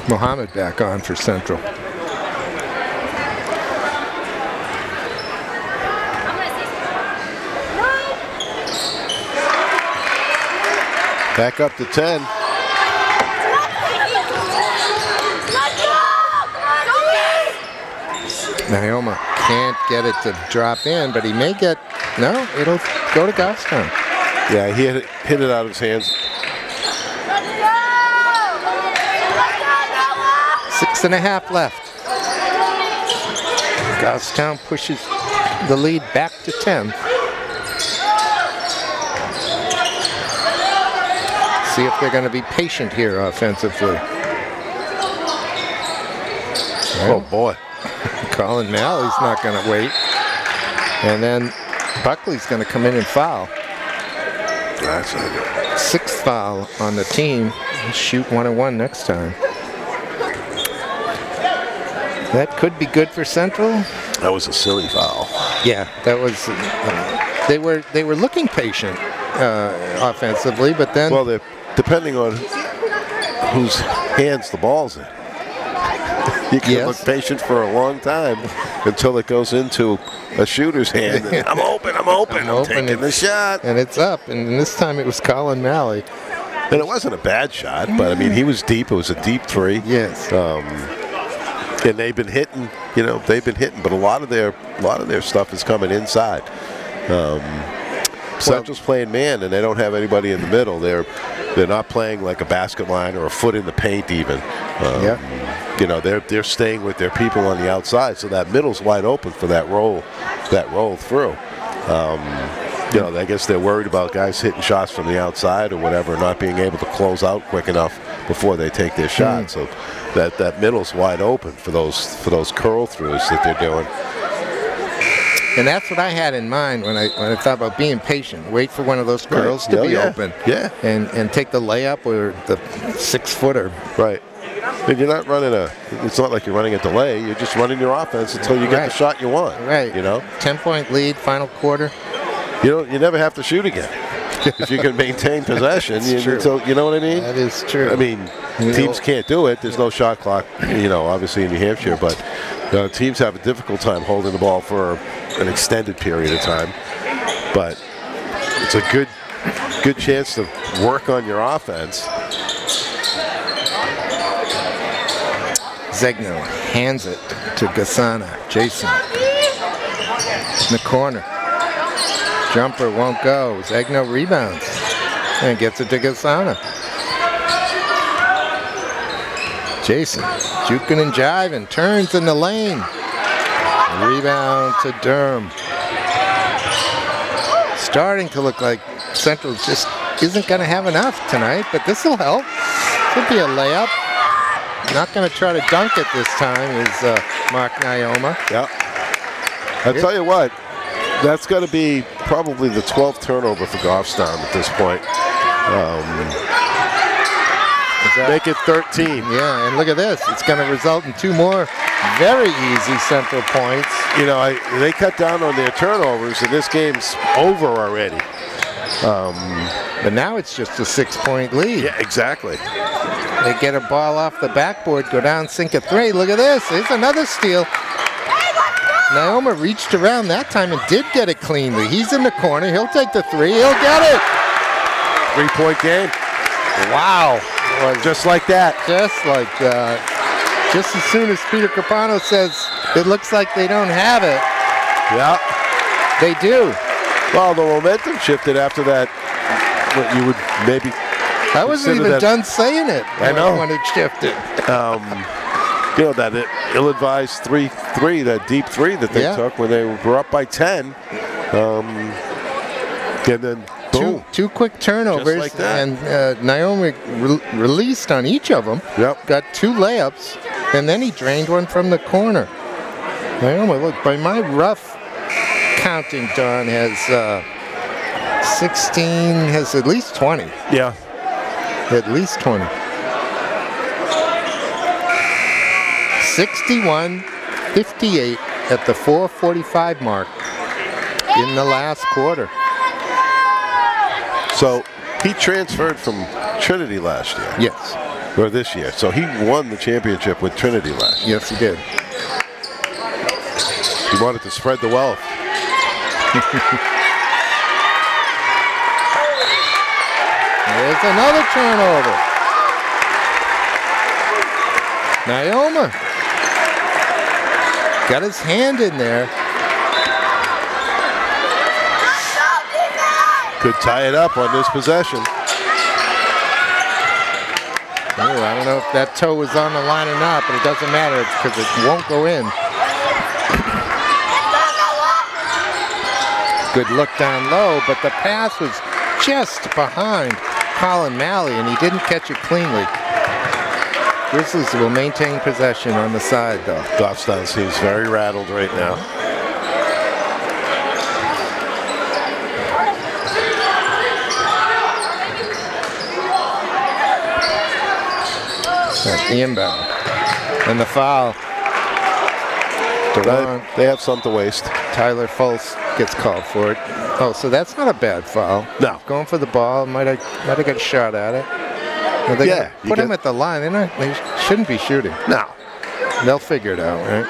Mohammed back on for Central. Back up to 10. Naoma can't get it to drop in, but he may get, no, it'll go to Goffstown. Yeah, he hit it out of his hands. 6.5 left. Goffstown pushes the lead back to 10. See if they're going to be patient here offensively. Oh boy. Colin Malley's not going to wait. And then Buckley's going to come in and foul. That's a 6th foul on the team. Shoot 1-1 next time. That could be good for Central. That was a silly foul. Yeah, that was. They were looking patient offensively, but then. Well, they're depending on whose hands the ball's in. You can look patient for a long time until it goes into a shooter's hand. I'm open, I'm taking the shot. And it's up, and this time it was Colin Malley. And it wasn't a bad shot, but I mean, he was deep. It was a deep 3. Yes. And they've been hitting, but a lot of their stuff is coming inside. Central's playing man, and they don't have anybody in the middle. They're not playing like a basket line or a foot in the paint even. You know, they're staying with their people on the outside, so that middle's wide open for that roll through. You know, I guess they're worried about guys hitting shots from the outside or whatever, not being able to close out quick enough before they take their shot. So that middle's wide open for those curl throughs that they're doing. And that's what I had in mind when I thought about being patient. Wait for one of those curls to be open. Yeah. And take the layup or the 6-footer. Right. And you're not running it's not like you're running a delay. You're just running your offense until you get the shot you want. Right. You know? 10-point lead, final quarter. You never have to shoot again. If you can maintain possession, you know what I mean? That is true. I mean, teams can't do it. There's no shot clock, you know, obviously in New Hampshire, but teams have a difficult time holding the ball for an extended period of time. But it's a good chance to work on your offense. Zegno hands it to Gasana. Jason in the corner. Jumper won't go. Zegno rebounds and gets it to Gasana. Jason juking and jiving, turns in the lane. Rebound to Durham. Starting to look like Central just isn't going to have enough tonight, but this will help. This will be a layup. Not going to try to dunk it this time is Mark Nyoma. Yeah. I'll tell you what, that's got to be probably the 12th turnover for Goffstown at this point. Make it 13. Yeah, and look at this. It's going to result in 2 more very easy Central points. You know, they cut down on their turnovers, and this game's over already. But now it's just a 6-point lead. Yeah, exactly. They get a ball off the backboard, go down, sink a 3. Look at this. There's another steal. Nyoma reached around that time and did get it cleanly. He's in the corner. He'll take the 3. He'll get it. 3-point game. Wow. Just like that. Just like that. Just as soon as Peter Capano says it looks like they don't have it. Yeah. They do. Well, the momentum shifted after that. What you would maybe. I wasn't even done saying it. I know. When it shifted. You know, that ill-advised 3-3, that deep 3 that they took when they were up by 10. And then boom. Two quick turnovers, like that. and Naomi released on each of them. Yep. Got 2 layups, and then he drained one from the corner. Naomi, look, by my rough counting, Don has 16, has at least 20. Yeah. At least 20. 61-58 at the 4:45 mark in the last quarter. So he transferred from Trinity last year. Yes. Or this year. So he won the championship with Trinity last year. Yes, he did. He wanted to spread the wealth. There's another turnover. Nyoma got his hand in there. Could tie it up on this possession. Ooh, I don't know if that toe was on the line or not, but it doesn't matter because it won't go in. Good look down low, but the pass was just behind Colin Malley, and he didn't catch it cleanly. Grizzlies will maintain possession on the side, though. Goffstown seems very rattled right now. The inbound. And the foul. They have some to waste. Tyler Fultz gets called for it. Oh, so that's not a bad foul. No. Going for the ball, might have got shot at it. Well, they put him at the line. They shouldn't be shooting. No. They'll figure it out, right?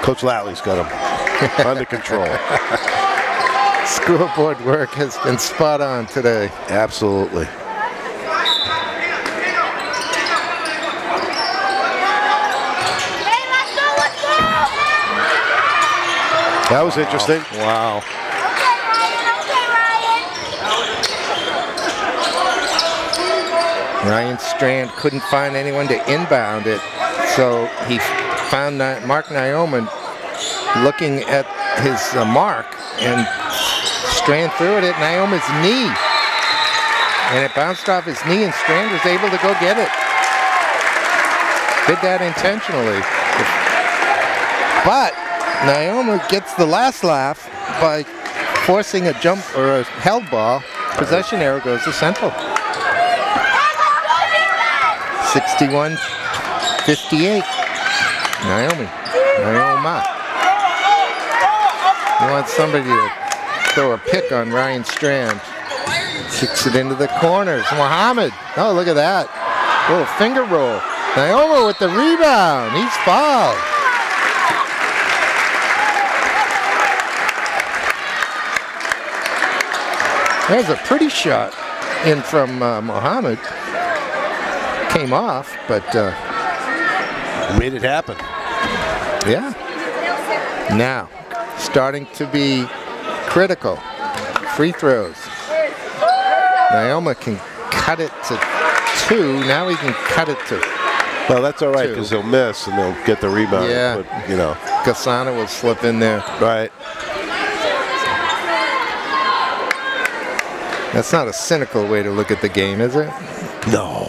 Coach Lally's got him under control. Scoreboard work has been spot on today. Absolutely. Let's go! That was interesting. Wow. Ryan Strand couldn't find anyone to inbound it, so he found Mark Nyoma looking at his mark, and Strand threw it at Nyoma's knee. And it bounced off his knee, and Strand was able to go get it. Did that intentionally. But Nyoma gets the last laugh by forcing a jump or a held ball. Possession error goes to Central. 61-58. Nyoma. You want somebody to throw a pick on Ryan Strand. Kicks it into the corners. Mohammed. Oh, look at that. Little finger roll. Nyoma with the rebound. He's fouled. There's a pretty shot in from Mohammed. Came off, but made it happen. Yeah. Now, starting to be critical. Free throws. Nyoma can cut it to 2. Now he can cut it to Well, that's all right because they'll miss and they'll get the rebound. Yeah. But, you know. Gasana will slip in there. Right. That's not a cynical way to look at the game, is it? No.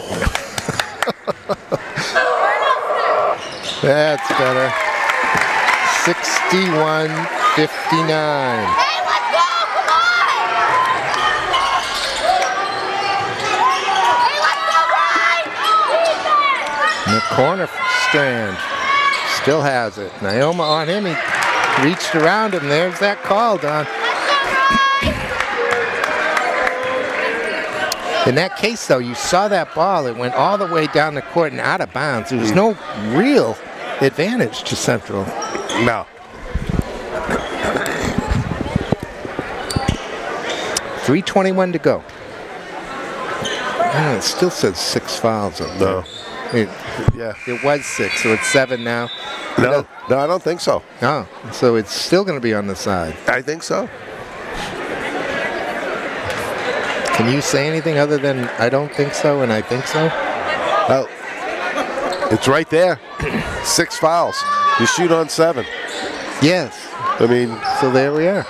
That's better. 61-59. In the corner, Strand still has it. Nyoma on him. He reached around him. There's that call, Don. In that case, though, you saw that ball. It went all the way down the court and out of bounds. There was no real advantage to Central. No. 3:21 to go. It still says 6 fouls up there. Yeah. It was 6, so it's 7 now. No, I don't think so. Oh, so it's still going to be on the side. I think so. Can you say anything other than I don't think so and I think so? Well, it's right there. 6 fouls. You shoot on 7. Yes. I mean, so there we are.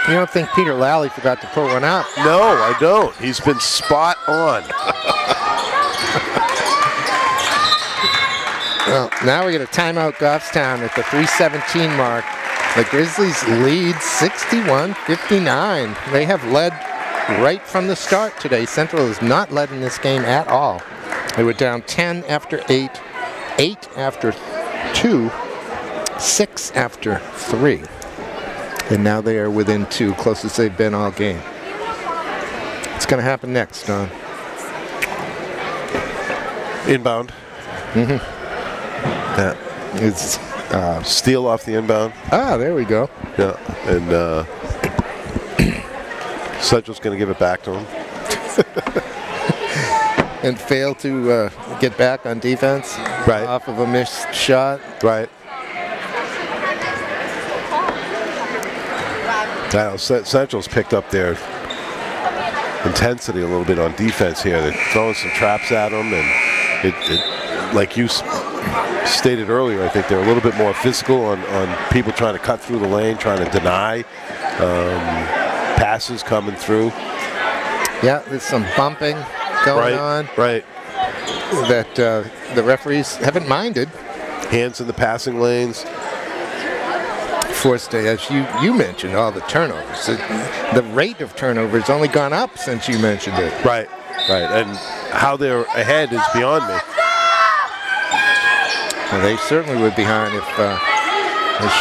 You don't think Peter Lally forgot to put one up? No, I don't. He's been spot on. Well, now we get a timeout, Goffstown, at the 3:17 mark. The Grizzlies lead 61-59. They have led right from the start today. Central has not led in this game at all. They were down 10 after 8, 8 after 2, 6 after 3. And now they are within 2, closest they've been all game. What's going to happen next, Don? Inbound. Mm-hmm. Yeah. It's steal off the inbound. Ah, there we go. Yeah, and Central's going to give it back to him. And fail to get back on defense. Right. Off of a missed shot. Right. Now, Central's picked up their intensity a little bit on defense here. They're throwing some traps at them, and it like you stated earlier, I think they're a little bit more physical on people trying to cut through the lane, trying to deny passes coming through. Yeah, there's some bumping going on. Right. That the referees haven't minded. Hands in the passing lanes. Forced, as you mentioned, all the turnovers. The rate of turnover has only gone up since you mentioned it. Right. And how they're ahead is beyond me. Well, they certainly would be behind if they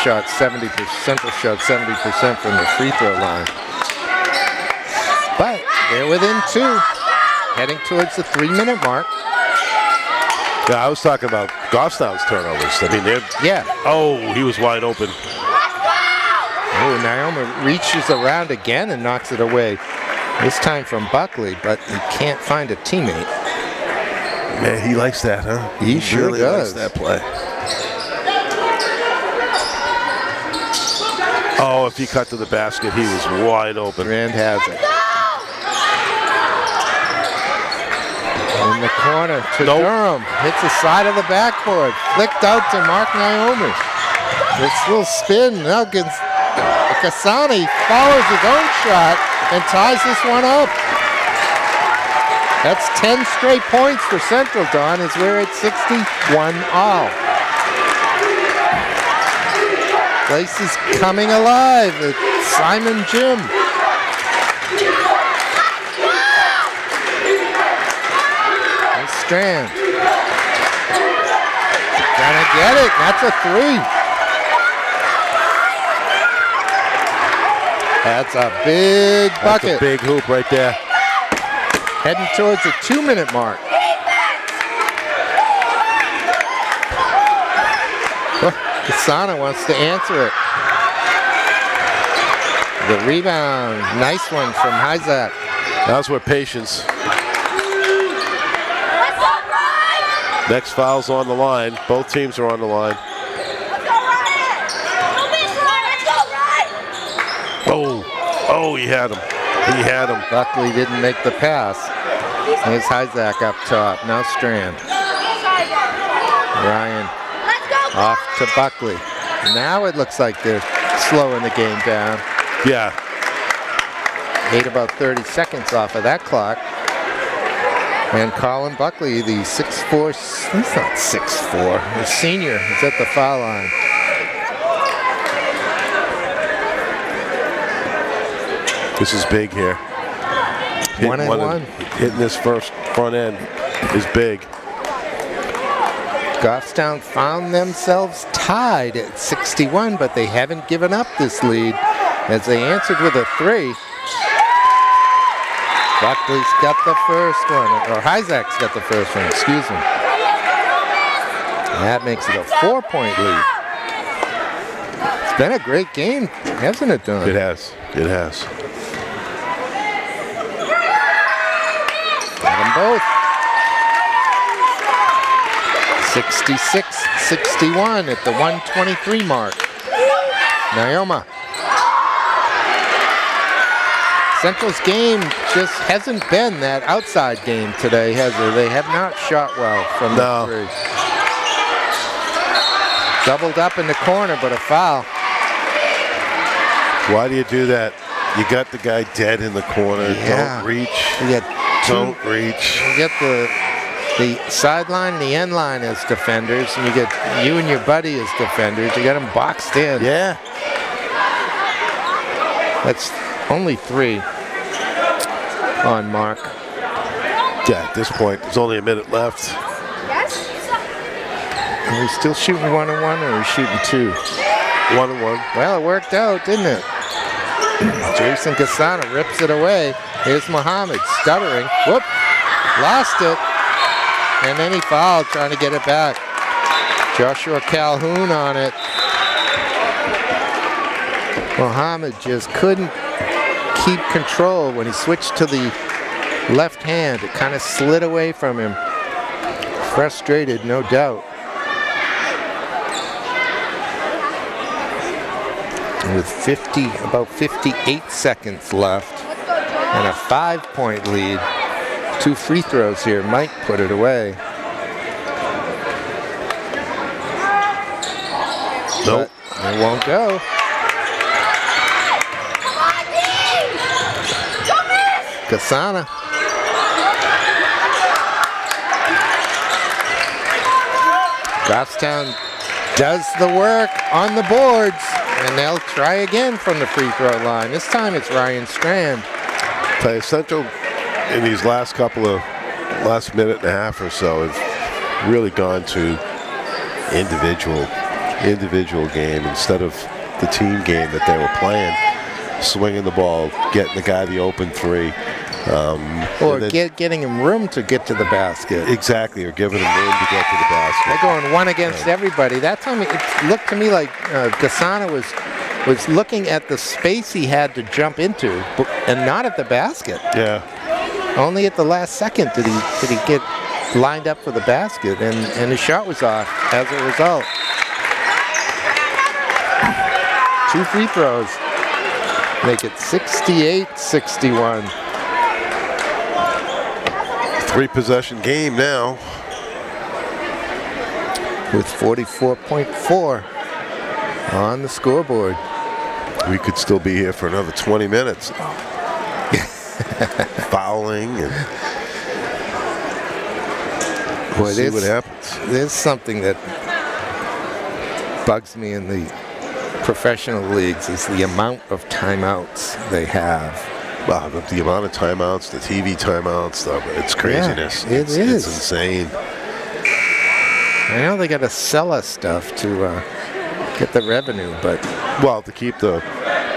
shot 70%. Central shot 70% from the free throw line. But they're within 2, heading towards the 3-minute mark. Yeah, I was talking about Goffstown's turnovers. I mean, yeah. Oh, he was wide open. Oh, Nyoma reaches around again and knocks it away. This time from Buckley, but he can't find a teammate. Man, he likes that, huh? He sure really does. Likes that play. Oh, if he cut to the basket, he was wide open. Rand has it. the corner to Nope. Durham. Hits the side of the backboard. Flicked out to Mark Naomi. This little spin. Now Gasani follows his own shot and ties this one up. That's 10 straight points for Central, Don, as we're at 61 all. Place is coming alive at Simon Gym. And Strand. Gonna get it. That's a 3. That's a big bucket. That's a big hoop right there. Heading towards the 2-minute mark. Kasana wants to answer it. The rebound. Nice one from Hyzak. That's where patience. Next foul's on the line. Both teams are on the line. Oh, he had him. He had him. Buckley didn't make the pass. Here's Hyzak up top. Now Strand. Ryan off to Buckley. Now it looks like they're slowing the game down. Yeah. Ate about 30 seconds off of that clock. And Colin Buckley, the 6'4", he's not 6'4", the senior, is at the foul line. This is big here. One and one. Hitting this first front end is big. Goffstown found themselves tied at 61, but they haven't given up this lead as they answered with a 3. Buckley's got the first one, or Hyzak's got the first one, excuse me. That makes it a 4-point lead. It's been a great game, hasn't it, Don? It has. It has. Got them both. 66-61 at the 1:23 mark. Naoma. Central's game just hasn't been that outside game today, has it? They have not shot well from the 3. Doubled up in the corner, but a foul. Why do you do that? You got the guy dead in the corner. Yeah. Don't reach. Don't reach. You get the sideline and the end line as defenders, and you get you and your buddy as defenders. You got them boxed in. Yeah. That's only 3 on Mark. Yeah, at this point, there's only a minute left. Are we still shooting 1 and 1, or are we shooting 2? 1 and 1. Well, it worked out, didn't it? Jason Kasana rips it away. Here's Muhammad stuttering. Whoop. Lost it. And then he fouled trying to get it back. Joshua Calhoun on it. Muhammad just couldn't keep control when he switched to the left hand. It kind of slid away from him. Frustrated, no doubt. With about 58 seconds left and a 5-point lead. 2 free throws here. Mike put it away. Nope. But it won't go. Kasana. Goffstown does the work on the boards, and they'll try again from the free throw line. This time it's Ryan Strand. Play Central in these last minute and a half or so have really gone to individual game instead of the team game that they were playing. Swinging the ball, getting the guy the open 3. Or getting him room to get to the basket. Exactly, or giving him room to get to the basket. They're going one against everybody. That time it looked to me like Gasana was looking at the space he had to jump into and not at the basket. Yeah. Only at the last second did he get lined up for the basket, and his shot was off as a result. 2 free throws make it 68-61. 3-possession game now. With 44.4 on the scoreboard. We could still be here for another 20 minutes. Fouling and Boy, see what happens. There's something that bugs me in the professional leagues is the amount of timeouts they have. Wow, the amount of timeouts, the TV timeouts, it's craziness. Yeah, It's insane. I know they got to sell us stuff to get the revenue, but well, to keep the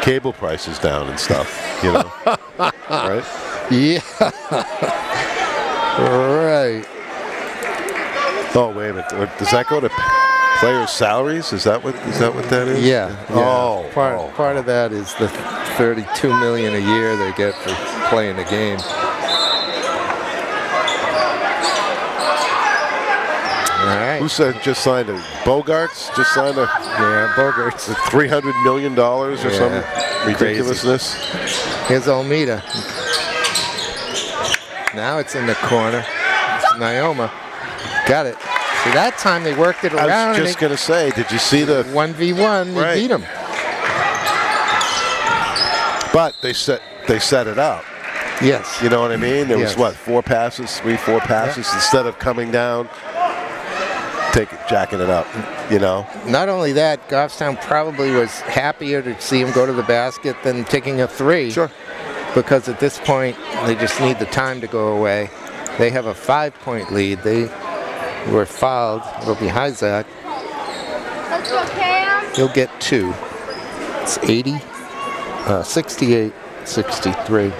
cable prices down and stuff, you know, right? Yeah, right. Oh, wait a minute. Does that go to players' salaries? Is that what that is? Yeah. Oh, part of that is the $32 million a year they get for playing the game. All right. Who said just signed a Bogarts? Just signed a Bogarts. $300 million or some ridiculousness. Here's Almeida. Now it's in the corner. It's Naoma. Got it. See, that time they worked it around. I was just going to say, did you see the 1v1? They beat him. But they set it up. Yes. You know what I mean? There was what, 4 passes, 3-4 passes instead of coming down, jacking it up. You know. Not only that, Goffstown probably was happier to see him go to the basket than taking a 3. Sure. Because at this point they just need the time to go away. They have a 5-point lead. They were fouled. It'll be Hyzak. Let's go, Cam. He'll get 2. It's 68-63.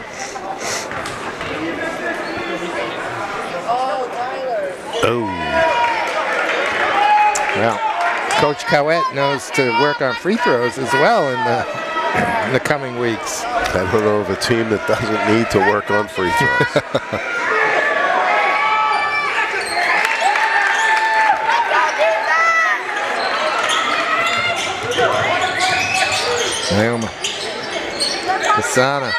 Oh. Well, Coach Cowett knows to work on free throws as well in the coming weeks. I don't know of a team that doesn't need to work on free throws. Naoma. Kasana.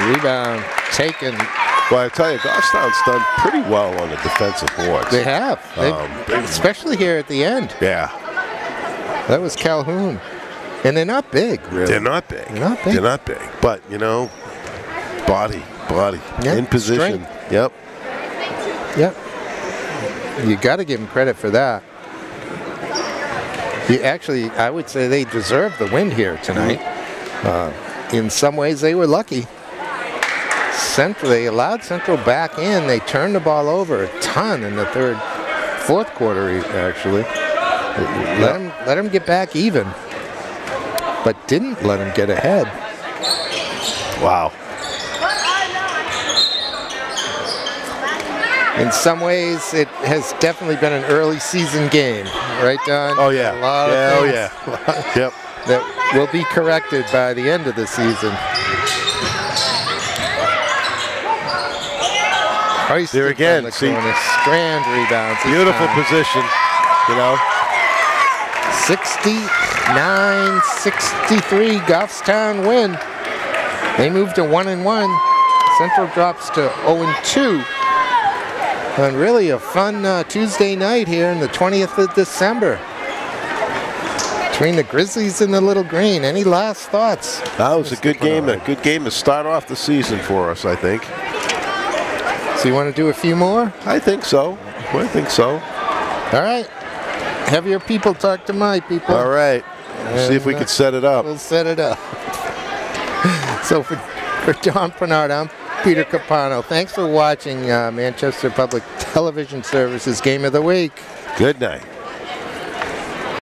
Rebound taken. Well, I tell you, Goffstown's done pretty well on the defensive boards. They have. Especially here at the end. Yeah. That was Calhoun. And they're not big, really. They're not big. They're not big. But, you know, body, yeah, in position. Strength. Yep. Yep. You got to give them credit for that. Actually, I would say they deserve the win here tonight. In some ways, they were lucky. They allowed Central back in. They turned the ball over a ton in the fourth quarter, actually. Let them get back even, but didn't let them get ahead. Wow. In some ways, it has definitely been an early season game, right, Don? Oh, yeah. A lot of things Yep. that will be corrected by the end of the season. There again, see, Strand rebounds. Beautiful position, you know. 69-63, Goffstown win. They move to 1-1. Central drops to 0-2. And really a fun Tuesday night here on the 20th of December. Between the Grizzlies and the Little Green. Any last thoughts? That was a good game to start off the season for us, I think. So you want to do a few more? I think so. All right. Have your people talk to my people. All right. See if we can set it up. We'll set it up. So for Don Bernard, I'm Peter Capano. Thanks for watching Manchester Public Television Services Game of the Week. Good night.